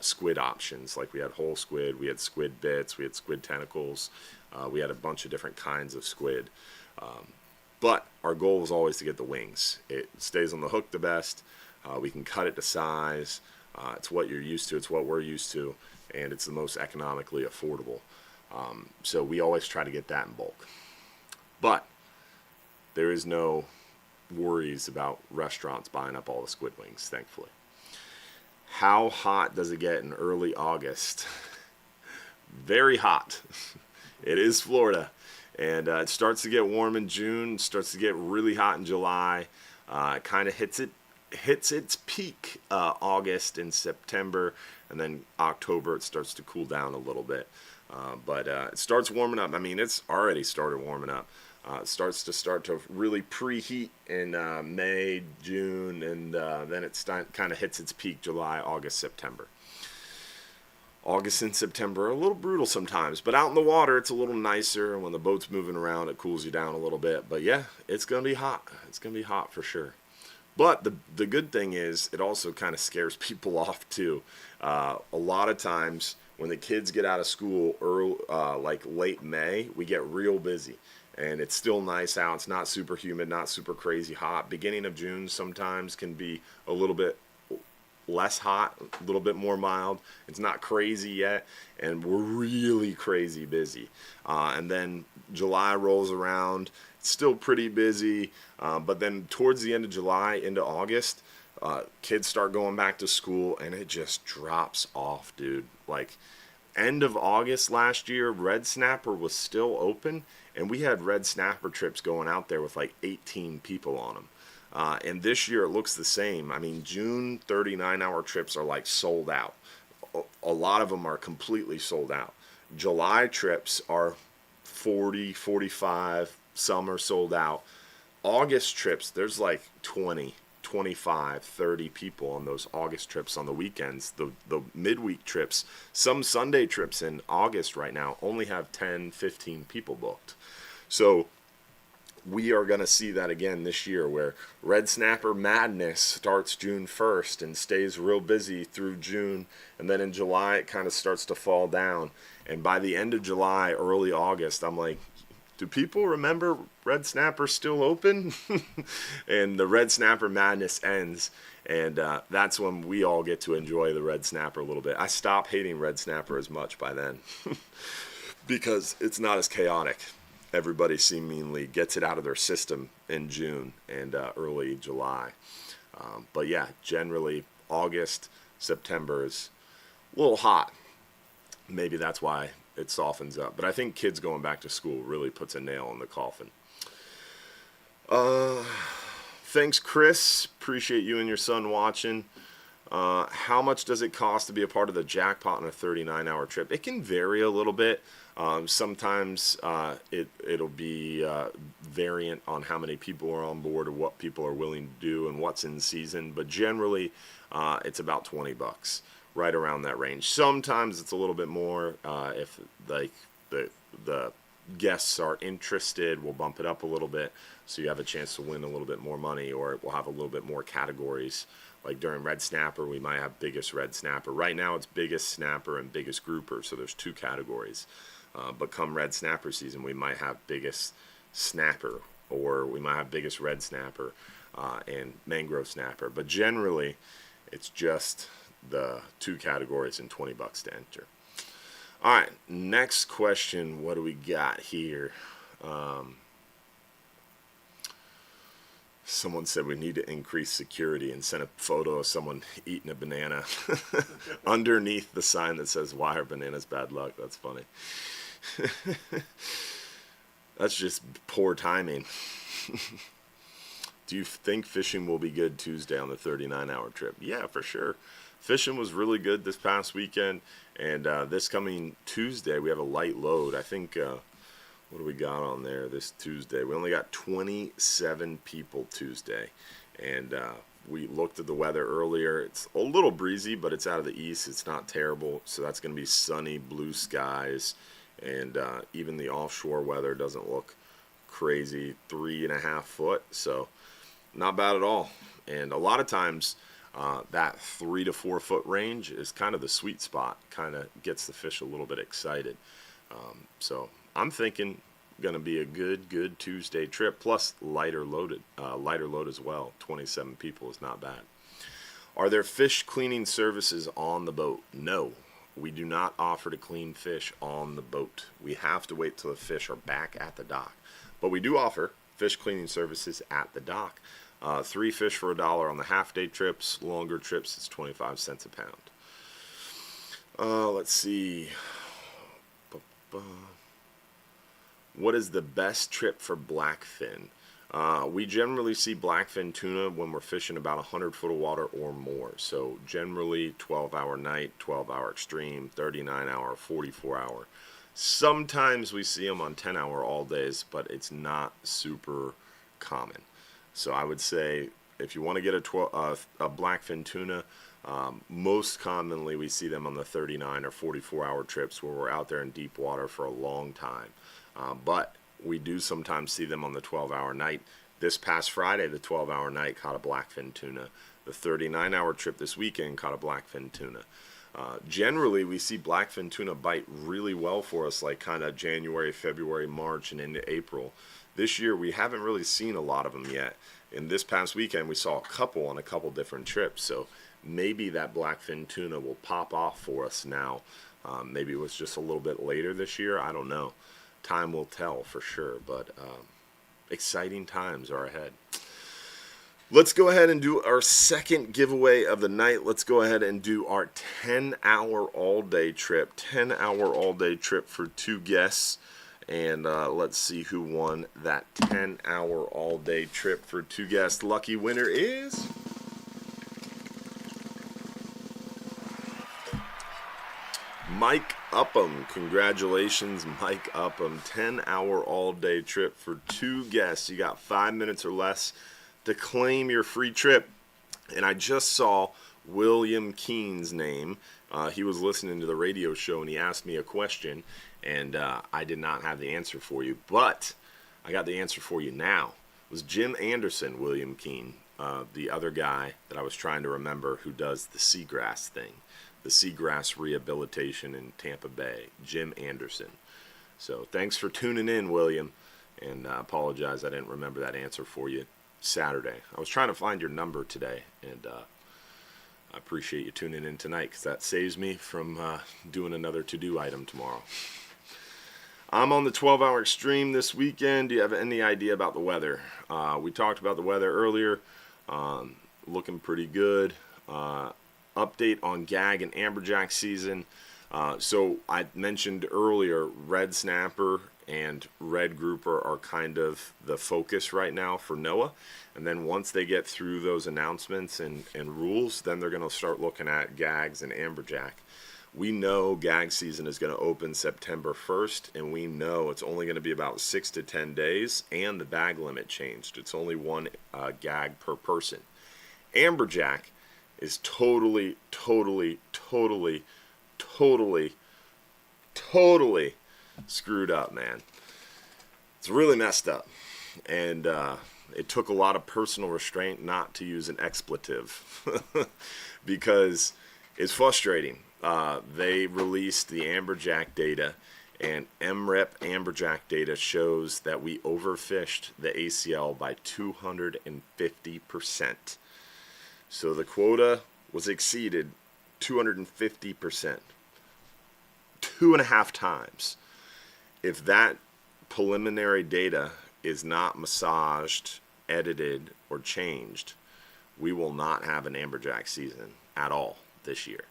squid options. Like we had whole squid, we had squid bits, we had squid tentacles, we had a bunch of different kinds of squid. But our goal was always to get the wings. It stays on the hook the best. We can cut it to size. It's what you're used to. It's what we're used to. And it's the most economically affordable. So we always try to get that in bulk. But there is no worries about restaurants buying up all the squid wings, thankfully. How hot does it get in early August? Very hot. It is Florida. And it starts to get warm in June, starts to get really hot in July. It kind of hits its peak August and September, and then October it starts to cool down a little bit. But it starts warming up. I mean, it's already started warming up. It starts to really preheat in May, June, and then it kind of hits its peak July, August, September. August and September are a little brutal sometimes, but out in the water it's a little nicer, and when the boat's moving around it cools you down a little bit. But yeah, it's going to be hot. It's going to be hot for sure. But the good thing is it also kind of scares people off too. A lot of times when the kids get out of school early, like late May, we get real busy. And it's still nice out. It's not super humid, not super crazy hot. Beginning of June sometimes can be a little bit less hot, a little bit more mild. It's not crazy yet, and we're really crazy busy. And then July rolls around. It's still pretty busy, but then towards the end of July into August, kids start going back to school, and it just drops off, dude. Like, end of August last year, Red Snapper was still open, and we had Red Snapper trips going out there with like 18 people on them. And this year it looks the same. I mean, June 39-hour trips are like sold out. A lot of them are completely sold out. July trips are 40, 45, some are sold out. August trips, there's like 20, 25, 30 people on those August trips on the weekends. The midweek trips, some Sunday trips in August right now only have 10, 15 people booked. So we are going to see that again this year, where Red Snapper Madness starts June 1st and stays real busy through June, and then in July it kind of starts to fall down. And by the end of July, early August, I'm like, do people remember Red Snapper still open? And the Red Snapper Madness ends, and that's when we all get to enjoy the Red Snapper a little bit. I stop hating Red Snapper as much by then because it's not as chaotic. everybody seemingly gets it out of their system in June and early July. But yeah, generally August, September is a little hot. Maybe that's why it softens up. But I think kids going back to school really puts a nail in the coffin. Thanks, Chris. Appreciate you and your son watching. How much does it cost to be a part of the jackpot on a 39-hour trip? It can vary a little bit. Sometimes it'll be variant on how many people are on board or what people are willing to do and what's in season. But generally, it's about $20, right around that range. Sometimes it's a little bit more if like the guests are interested. We'll bump it up a little bit so you have a chance to win a little bit more money, or we'll have a little bit more categories. Like during Red Snapper, we might have biggest red snapper. Right now, it's biggest snapper and biggest grouper, so there's 2 categories. But come Red Snapper season, we might have biggest snapper, or we might have biggest red snapper and mangrove snapper. But generally, it's just the 2 categories and $20 to enter. All right, next question. What do we got here? Someone said we need to increase security and sent a photo of someone eating a banana underneath the sign that says, "Why are bananas bad luck?" That's funny. That's just poor timing. Do you think fishing will be good Tuesday on the 39-hour trip? Yeah, for sure. Fishing was really good this past weekend, and this coming Tuesday we have a light load. I think, what do we got on there this Tuesday? We only got 27 people Tuesday, and we looked at the weather earlier. It's a little breezy, but it's out of the east. It's not terrible, so that's going to be sunny, blue skies, and even the offshore weather doesn't look crazy, 3.5 foot, so not bad at all. And a lot of times that 3 to 4 foot range is kind of the sweet spot, kind of gets the fish a little bit excited. So I'm thinking going to be a good Tuesday trip, plus lighter load as well. 27 people is not bad. Are there fish cleaning services on the boat? No. We do not offer to clean fish on the boat. We have to wait till the fish are back at the dock. But we do offer fish cleaning services at the dock. 3 fish for $1 on the half-day trips. Longer trips, it's 25 cents a pound. Let's see. What is the best trip for blackfin? We generally see blackfin tuna when we're fishing about 100 foot of water or more. So generally 12-hour night, 12-hour extreme, 39-hour, 44-hour. Sometimes we see them on 10-hour all days, but it's not super common. So I would say if you want to get a blackfin tuna, most commonly we see them on the 39 or 44-hour trips where we're out there in deep water for a long time. But we do sometimes see them on the 12-hour night. This past Friday, the 12-hour night caught a blackfin tuna. The 39-hour trip this weekend caught a blackfin tuna. Generally, we see blackfin tuna bite really well for us, like kind of January, February, March, and into April. This year, we haven't really seen a lot of them yet. And this past weekend, we saw a couple on a couple different trips. So maybe that blackfin tuna will pop off for us now. Maybe it was just a little bit later this year. I don't know. Time will tell for sure. But exciting times are ahead. Let's go ahead and do our second giveaway of the night. Let's go ahead and do our 10-hour all-day trip. 10-hour all-day trip for 2 guests. And let's see who won that 10-hour all-day trip for 2 guests. Lucky winner is Mike Upham. Congratulations, Mike Upham. 10-hour all-day trip for 2 guests. You got 5 minutes or less to claim your free trip. And I just saw William Keen's name. He was listening to the radio show and he asked me a question, and I did not have the answer for you, but I got the answer for you now. It was Jim Anderson, William Keen, the other guy that I was trying to remember who does the seagrass thing, the seagrass rehabilitation in Tampa Bay, Jim Anderson. So thanks for tuning in, William, and I apologize I didn't remember that answer for you Saturday. I was trying to find your number today, and I appreciate you tuning in tonight because that saves me from doing another to-do item tomorrow. I'm on the 12-hour extreme this weekend. Do you have any idea about the weather? We talked about the weather earlier. Looking pretty good. Update on gag and amberjack season. So I mentioned earlier, red snapper and red grouper are kind of the focus right now for NOAA. And then once they get through those announcements and rules, then they're going to start looking at gags and amberjack. We know gag season is going to open September 1st, and we know it's only going to be about 6 to 10 days, and the bag limit changed. It's only one gag per person. Amberjack is totally screwed up, man. It's really messed up. And it took a lot of personal restraint not to use an expletive because it's frustrating. They released the amberjack data, and MREP amberjack data shows that we overfished the ACL by 250%. So the quota was exceeded 250%. 2.5 times. If that preliminary data is not massaged, edited, or changed, we will not have an amberjack season at all this year.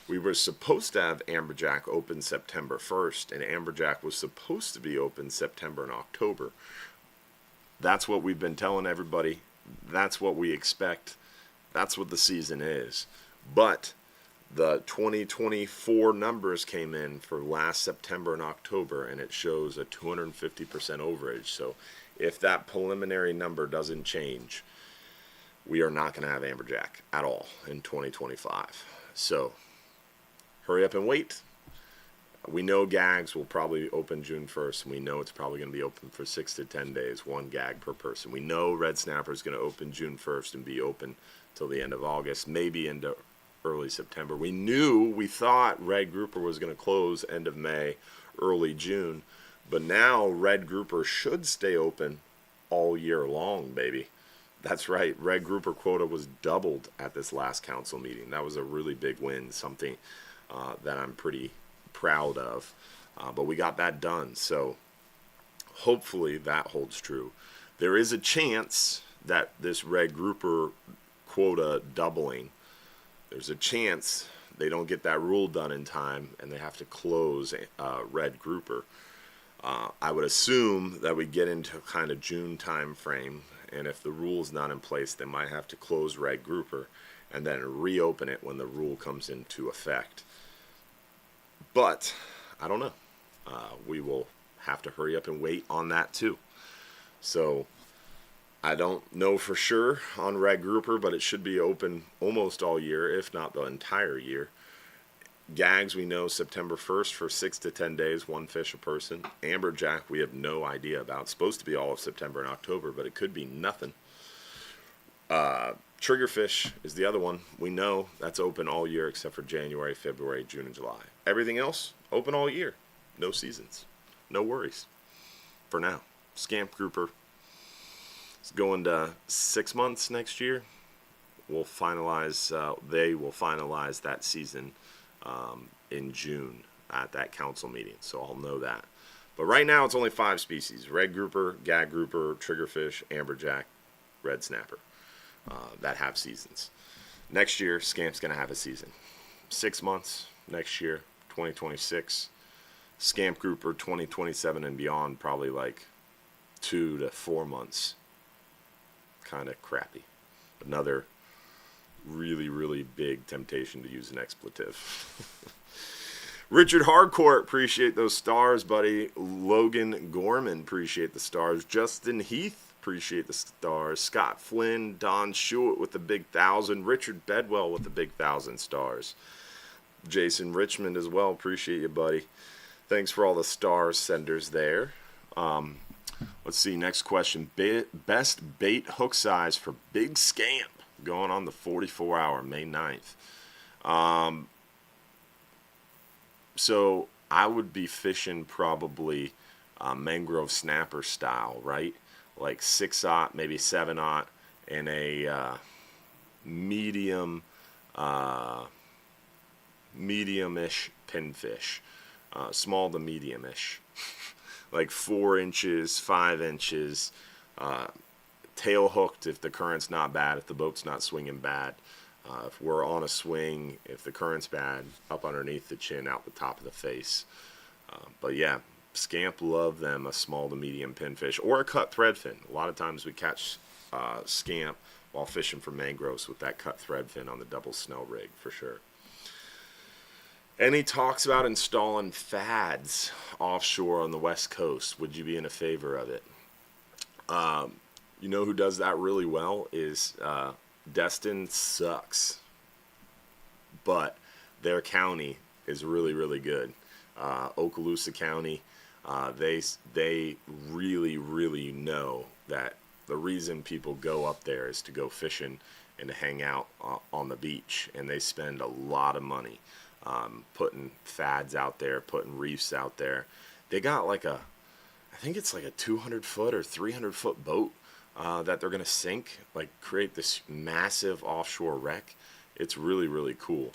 We were supposed to have amberjack open September 1st, and amberjack was supposed to be open September and October. That's what we've been telling everybody. That's what we expect. That's what the season is. But the 2024 numbers came in for last September and October, and it shows a 250% overage. So if that preliminary number doesn't change, we are not going to have amberjack at all in 2025. So hurry up and wait. We know gags will probably open June 1st, and we know it's probably going to be open for 6 to 10 days, one gag per person. We know red snapper is going to open June 1st and be open till the end of August, maybe into early September. We thought red grouper was going to close end of May, early June, but now red grouper should stay open all year long, baby. That's right, red grouper quota was doubled at this last council meeting. That was a really big win, something that I'm pretty proud of, but we got that done, so hopefully that holds true. There is a chance that this red grouper quota doubling, there's a chance they don't get that rule done in time and they have to close red grouper. I would assume that we get into kind of June time frame, and if the rule's not in place, they might have to close red grouper and then reopen it when the rule comes into effect. But I don't know. We will have to hurry up and wait on that too. So I don't know for sure on red grouper, but it should be open almost all year, if not the entire year. Gags, we know September 1st for 6 to 10 days, one fish a person. Amberjack, we have no idea about. It's supposed to be all of September and October, but it could be nothing. Triggerfish is the other one. We know that's open all year except for January, February, June, and July. Everything else, open all year. No seasons. No worries. For now. Scamp grouper. It's going to 6 months next year. We'll finalize. They will finalize that season in June at that council meeting. So I'll know that. But right now it's only 5 species: red grouper, gag grouper, triggerfish, amberjack, red snapper that have seasons. Next year, Scamp's going to have a season. 6 months next year, 2026. Scamp grouper 2027 and beyond, probably like 2 to 4 months. Kind of crappy. Another really big temptation to use an expletive. Richard Harcourt, appreciate those stars, buddy. Logan Gorman, appreciate the stars. Justin Heath, appreciate the stars. Scott Flynn, Don Shewitt with the big 1,000. Richard Bedwell with the big 1,000 stars. Jason Richmond as well, appreciate you, buddy. Thanks for all the star senders there. Let's see, next question. Best bait hook size for big scamp going on the 44-hour, May 9th. So I would be fishing probably mangrove snapper style, right? Like 6/0, maybe 7/0, and a medium, medium-ish pinfish. Small to medium-ish. like 4 inches, 5 inches, tail hooked if the current's not bad, if the boat's not swinging bad. If we're on a swing, if the current's bad, up underneath the chin, out the top of the face. But yeah, scamp love them, a small to medium pinfish, or a cut threadfin. A lot of times we catch scamp while fishing for mangroves with that cut threadfin on the double snell rig, for sure. Any talks about installing fads offshore on the West Coast? Would you be in a favor of it? You know who does that really well is Destin sucks, but their county is really, really good. Okaloosa County, they really, really know that the reason people go up there is to go fishing and to hang out on the beach, and they spend a lot of money putting fads out there, putting reefs out there. They got like I think it's like a 200-foot or 300-foot boat that they're going to sink, like create this massive offshore wreck. It's really, really cool.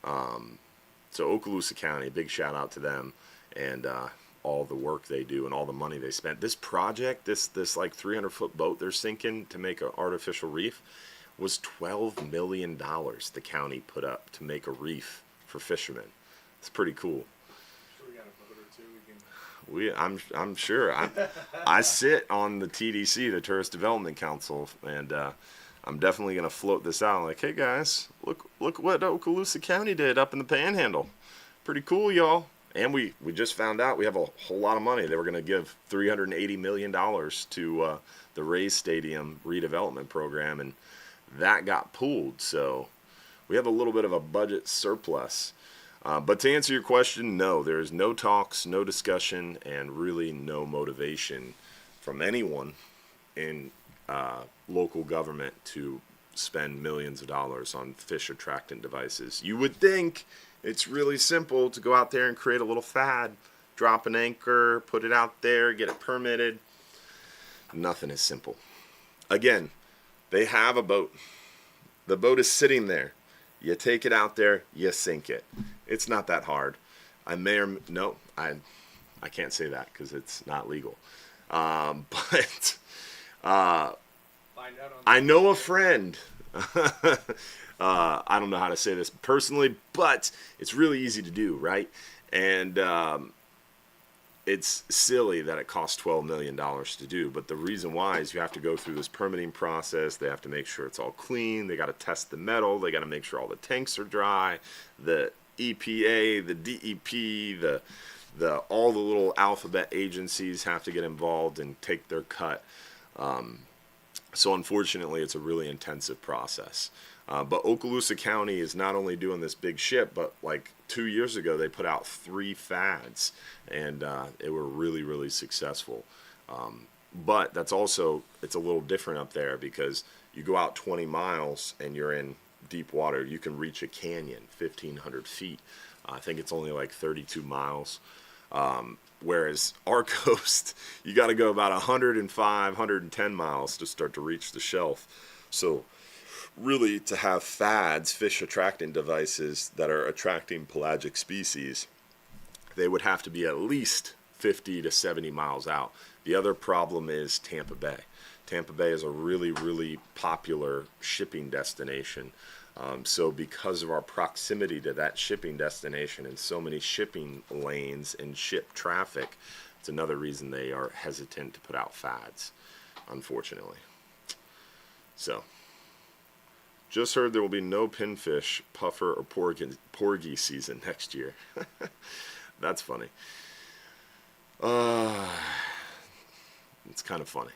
So Okaloosa County, big shout out to them and all the work they do and all the money they spent. This project, this like 300-foot boat they're sinking to make an artificial reef was $12 million the county put up to make a reef for fishermen. It's pretty cool. We got a boat or two we can... I'm sure. I sit on the TDC, the Tourist Development Council, and I'm definitely gonna float this out. Like, hey guys, look what Okaloosa County did up in the Panhandle. Pretty cool, y'all. And we just found out we have a whole lot of money. They were gonna give $380 million to the Rays Stadium redevelopment program, and that got pulled. So we have a little bit of a budget surplus. But to answer your question, no, there is no talks, no discussion, and really no motivation from anyone in local government to spend millions of dollars on fish attractant devices. You would think it's really simple to go out there and create a little fad, drop an anchor, put it out there, get it permitted. Nothing is simple. Again, they have a boat. The boat is sitting there. You take it out there, you sink it. It's not that hard. I can't say that because it's not legal. But I know a friend. I don't know how to say this personally, but it's really easy to do, right? And it's silly that it costs $12 million to do, but the reason why is you have to go through this permitting process. They have to make sure it's all clean. They got to test the metal. They got to make sure all the tanks are dry. The EPA, the DEP, all the little alphabet agencies have to get involved and take their cut. So unfortunately, it's a really intensive process. But Okaloosa County is not only doing this big ship, but like 2 years ago, they put out 3 fads, and they were really, really successful. But that's also, it's a little different up there because you go out 20 miles and you're in deep water. You can reach a canyon, 1,500 feet. I think it's only like 32 miles. Whereas our coast, you got to go about 105, 110 miles to start to reach the shelf. So really, to have fads, fish attracting devices that are attracting pelagic species, they would have to be at least 50 to 70 miles out. The other problem is Tampa Bay. Tampa Bay is a really, really popular shipping destination. So because of our proximity to that shipping destination and so many shipping lanes and ship traffic, it's another reason they are hesitant to put out fads, unfortunately. So, just heard there will be no pinfish, puffer, or porgy season next year. That's funny. It's kind of funny.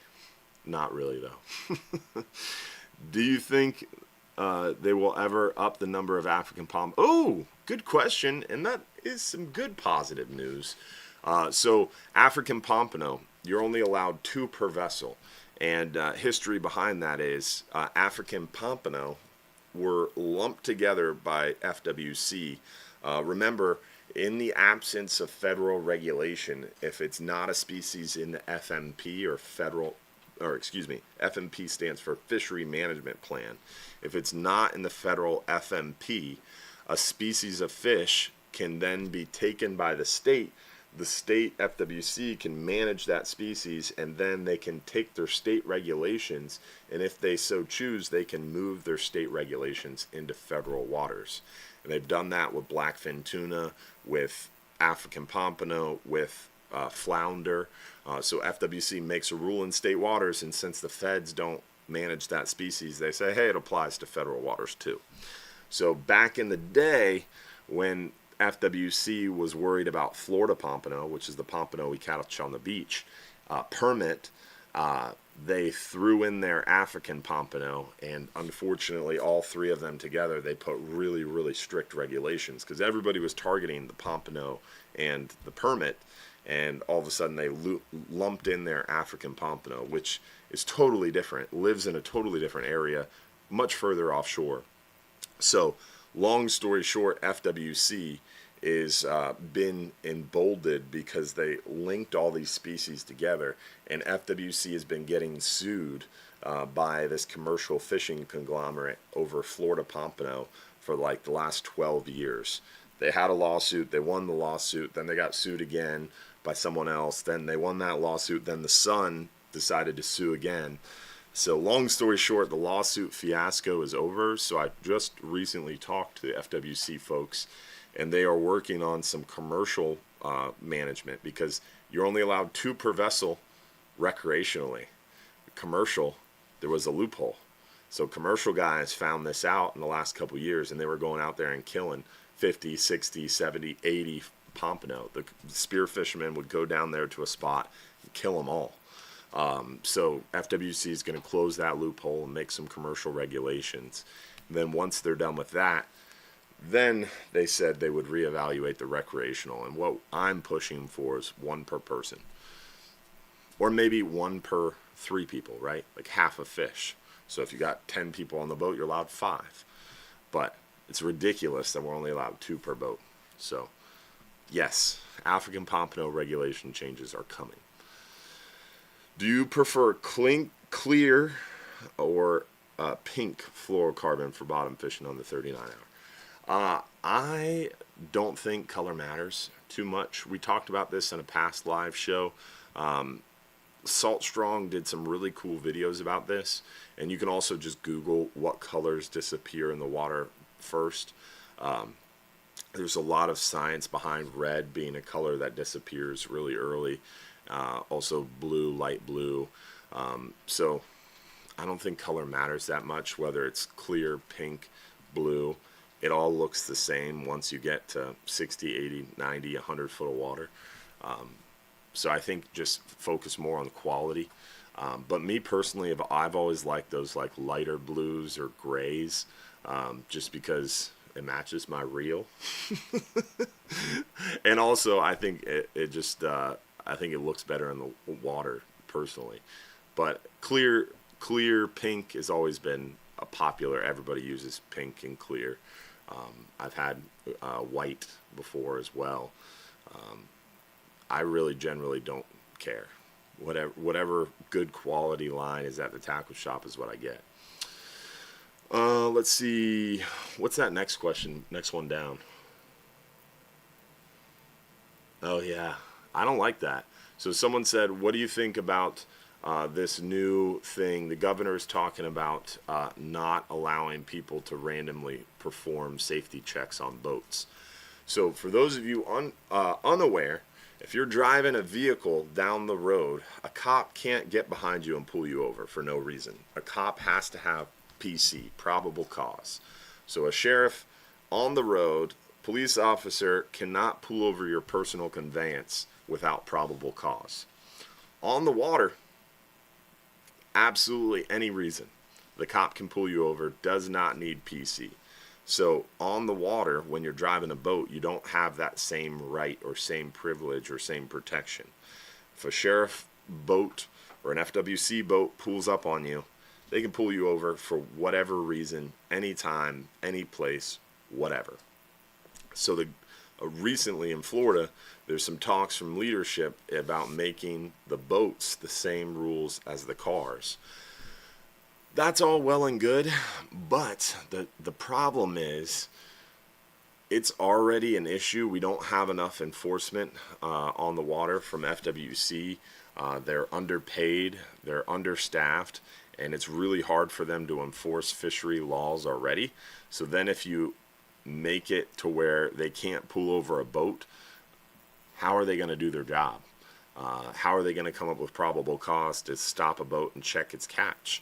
Not really, though. Do you think they will ever up the number of African pompano? Oh, good question, and that is some good positive news. So African pompano, you're only allowed 2 per vessel, and history behind that is African pompano were lumped together by FWC. Remember, in the absence of federal regulation, if it's not a species in the FMP FMP stands for Fishery Management Plan. If it's not in the federal FMP, a species of fish can then be taken by the state, the state FWC can manage that species, and then they can take their state regulations, and if they so choose, they can move their state regulations into federal waters. And they've done that with blackfin tuna, with African pompano, with flounder. So FWC makes a rule in state waters, and since the feds don't manage that species, they say, hey, it applies to federal waters too. So back in the day, when FWC was worried about Florida pompano, which is the pompano we catch on the beach, permit, they threw in their African pompano, and unfortunately all three of them together, they put really, really strict regulations because everybody was targeting the pompano and the permit, and all of a sudden they lumped in their African pompano, which is totally different, lives in a totally different area, much further offshore. So long story short, FWC is been emboldened because they linked all these species together, and FWC has been getting sued by this commercial fishing conglomerate over Florida pompano for like the last 12 years. They had a lawsuit, they won the lawsuit, then they got sued again by someone else, then they won that lawsuit, then the Sun decided to sue again. So long story short, the lawsuit fiasco is over. So I just recently talked to the FWC folks, and they are working on some commercial management, because you're only allowed 2 per vessel recreationally. Commercial, there was a loophole. So commercial guys found this out in the last couple years, and they were going out there and killing 50, 60, 70, 80 pompano. The spear fishermen would go down there to a spot and kill them all. So FWC is going to close that loophole and make some commercial regulations. And then once they're done with that, then they said they would reevaluate the recreational. And what I'm pushing for is 1 per person, or maybe 1 per 3 people, right? Like half a fish. So if you got 10 people on the boat, you're allowed 5. But it's ridiculous that we're only allowed 2 per boat. So yes, African pompano regulation changes are coming. Do you prefer clear or pink fluorocarbon for bottom fishing on the 39 hour? I don't think color matters too much. We talked about this in a past live show. Salt Strong did some really cool videos about this, and you can also just Google what colors disappear in the water first. There's a lot of science behind red being a color that disappears really early. Also blue, light blue. So I don't think color matters that much, whether it's clear, pink, blue. It all looks the same once you get to 60, 80, 90, 100 foot of water. So I think just focus more on quality. But me personally, I've always liked those like lighter blues or grays, just because it matches my reel. And also I think it just I think it looks better in the water personally. But clear pink has always been a popular. Everybody uses pink and clear. I've had white before as well. I really generally don't care. Whatever good quality line is at the tackle shop is what I get. Let's see. What's that next question? Next one down. Oh, yeah. I don't like that. So someone said, what do you think about this new thing? The governor is talking about not allowing people to randomly perform safety checks on boats. So for those of you unaware, if you're driving a vehicle down the road, a cop can't get behind you and pull you over for no reason. A cop has to have PC, probable cause. So a sheriff on the road, police officer cannot pull over your personal conveyance without probable cause. On the water, absolutely any reason. The cop can pull you over, does not need PC. So on the water, when you're driving a boat, you don't have that same right or same privilege or same protection. If a sheriff boat or an FWC boat pulls up on you, they can pull you over for whatever reason, anytime, any place, whatever. So recently in Florida, there's some talks from leadership about making the boats the same rules as the cars. That's all well and good, but the problem is it's already an issue. We don't have enough enforcement on the water from FWC. They're underpaid, they're understaffed, and it's really hard for them to enforce fishery laws already. So then if you make it to where they can't pull over a boat, how are they going to do their job? How are they going to come up with probable cause to stop a boat and check its catch?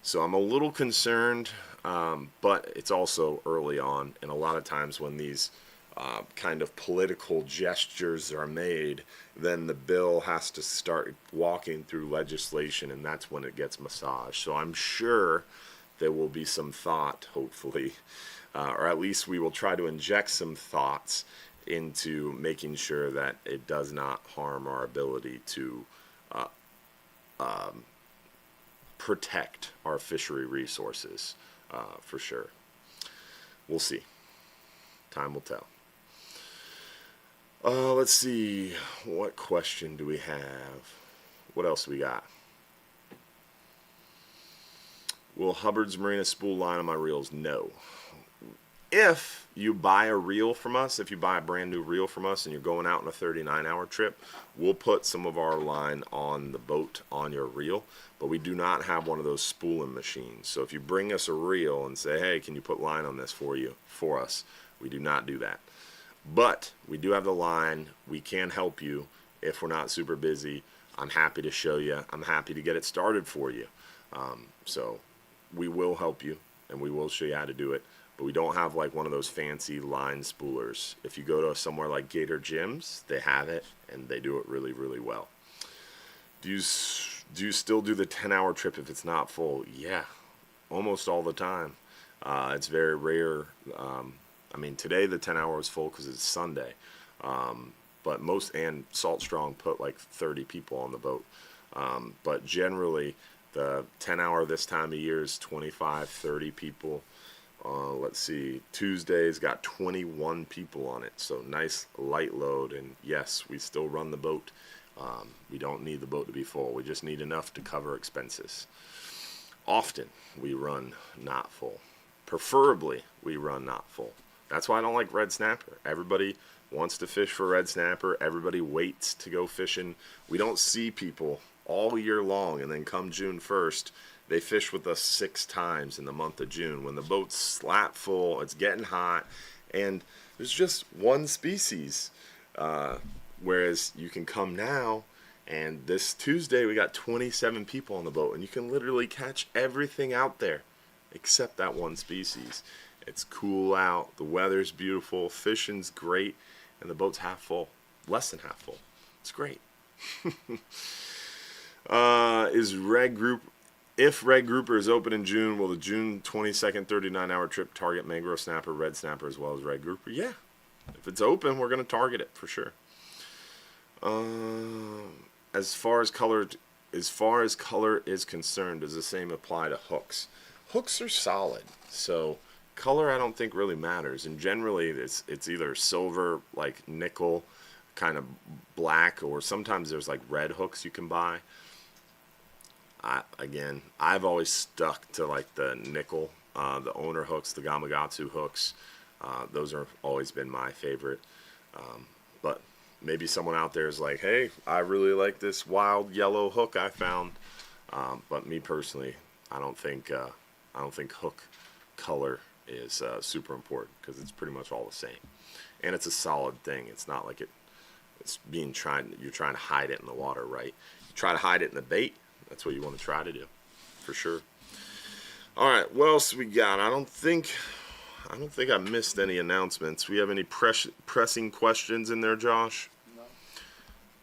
So I'm a little concerned, but it's also early on, and a lot of times when these kind of political gestures are made, then the bill has to start walking through legislation, and that's when it gets massaged. So I'm sure there will be some thought, hopefully, or at least we will try to inject some thoughts into making sure that it does not harm our ability to protect our fishery resources, for sure. We'll see. Time will tell. Let's see. What question do we have? What else do we got? Will Hubbard's Marina spool line on my reels? No. If you buy a reel from us, if you buy a brand new reel from us and you're going out on a 39-hour trip, we'll put some of our line on the boat on your reel, but we do not have one of those spooling machines. So if you bring us a reel and say, hey, can you put line on this for us, we do not do that. But we do have the line. We can help you if we're not super busy. I'm happy to show you. I'm happy to get it started for you. So we will help you, and we will show you how to do it. But we don't have like one of those fancy line spoolers. If you go to somewhere like Gator Gyms, they have it, and they do it really, really well. Do you still do the 10-hour trip if it's not full? Yeah, almost all the time. It's very rare. I mean, today the 10-hour was full because it's Sunday. But and Salt Strong put like 30 people on the boat. But generally, the 10-hour this time of year is 25, 30 people. Let's see, Tuesday's got 21 people on it, so nice light load, and yes, we still run the boat. We don't need the boat to be full. We just need enough to cover expenses. Often, we run not full. Preferably, we run not full. That's why I don't like red snapper. Everybody wants to fish for red snapper. Everybody waits to go fishing. We don't see people all year long, and then come June 1st, they fish with us 6 times in the month of June when the boat's slap full, it's getting hot, and there's just one species. Whereas you can come now, and this Tuesday we got 27 people on the boat, and you can literally catch everything out there except that one species. It's cool out, the weather's beautiful, fishing's great, and the boat's half full, less than half full. It's great. If Red Grouper is open in June, will the June 22nd 39-hour trip target mangrove snapper, red snapper, as well as Red Grouper? Yeah. If it's open, we're going to target it for sure. As far as color is concerned, does the same apply to hooks? Hooks are solid, so color I don't think really matters. And generally, it's either silver, like nickel, kind of black, or sometimes there's like red hooks you can buy. I've always stuck to like the nickel, the owner hooks, the Gamakatsu hooks. Those have always been my favorite. But maybe someone out there is like, hey, I really like this wild yellow hook I found. But me personally, I don't think hook color is super important because it's pretty much all the same, and it's a solid thing. It's not like you're trying to hide it in the water, right? You try to hide it in the bait. That's what you want to try to do, for sure. All right, what else we got? I don't think I missed any announcements. We have any pressing questions in there, Josh? No.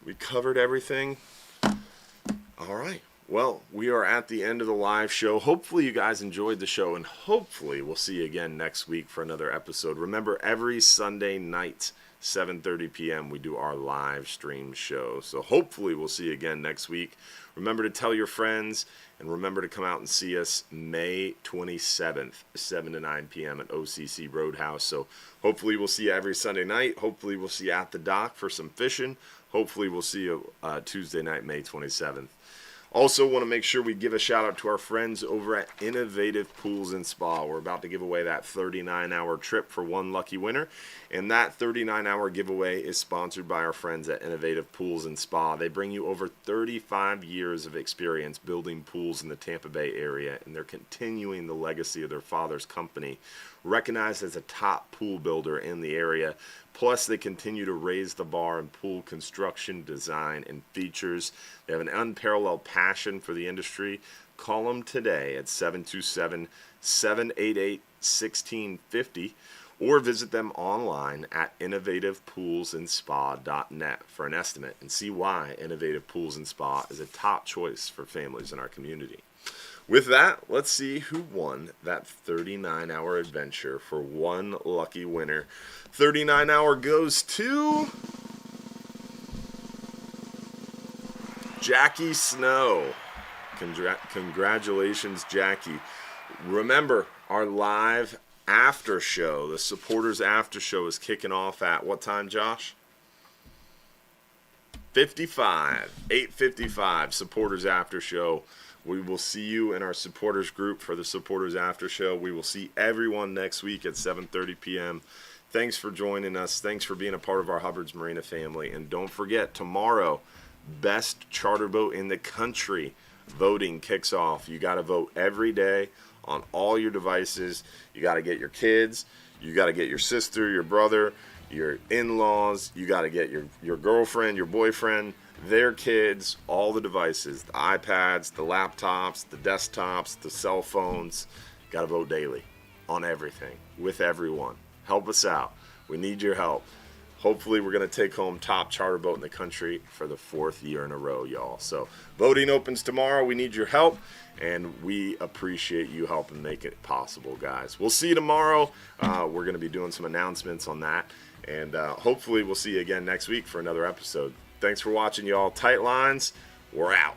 We covered everything. All right. Well, we are at the end of the live show. Hopefully you guys enjoyed the show, and hopefully we'll see you again next week for another episode. Remember, every Sunday night, 7:30 p.m., we do our live stream show. So hopefully we'll see you again next week. Remember to tell your friends, and remember to come out and see us May 27th, 7 to 9 p.m. at OCC Roadhouse. So hopefully we'll see you every Sunday night. Hopefully we'll see you at the dock for some fishing. Hopefully we'll see you Tuesday night, May 27th. Also want to make sure we give a shout out to our friends over at Innovative Pools and Spa. We're about to give away that 39-hour trip for one lucky winner. And that 39-hour giveaway is sponsored by our friends at Innovative Pools and Spa. They bring you over 35 years of experience building pools in the Tampa Bay area, and they're continuing the legacy of their father's company, recognized as a top pool builder in the area. Plus, they continue to raise the bar in pool construction, design, and features. They have an unparalleled passion for the industry. Call them today at 727-788-1650 or visit them online at innovativepoolsandspa.net for an estimate and see why Innovative Pools and Spa is a top choice for families in our community. With that, let's see who won that 39-hour adventure for one lucky winner. 39-hour goes to Jackie Snow. Congratulations, Jackie. Remember, our live after show, the supporters after show, is kicking off at what time, Josh? 8:55, supporters after show. We will see you in our supporters group for the supporters after show. We will see everyone next week at 7:30 p.m. Thanks for joining us. Thanks for being a part of our Hubbard's Marina family. And don't forget, tomorrow, best charter boat in the country voting kicks off. You got to vote every day on all your devices. You got to get your kids. You got to get your sister, your brother, your in-laws. You got to get your girlfriend, your boyfriend, their kids, all the devices, the iPads, the laptops, the desktops, the cell phones. Got to vote daily on everything with everyone. Help us out. We need your help. Hopefully we're going to take home top charter boat in the country for the 4th year in a row, y'all. So voting opens tomorrow. We need your help, and we appreciate you helping make it possible, guys. We'll see you tomorrow. We're going to be doing some announcements on that, and hopefully we'll see you again next week for another episode. Thanks for watching, y'all. Tight lines. We're out.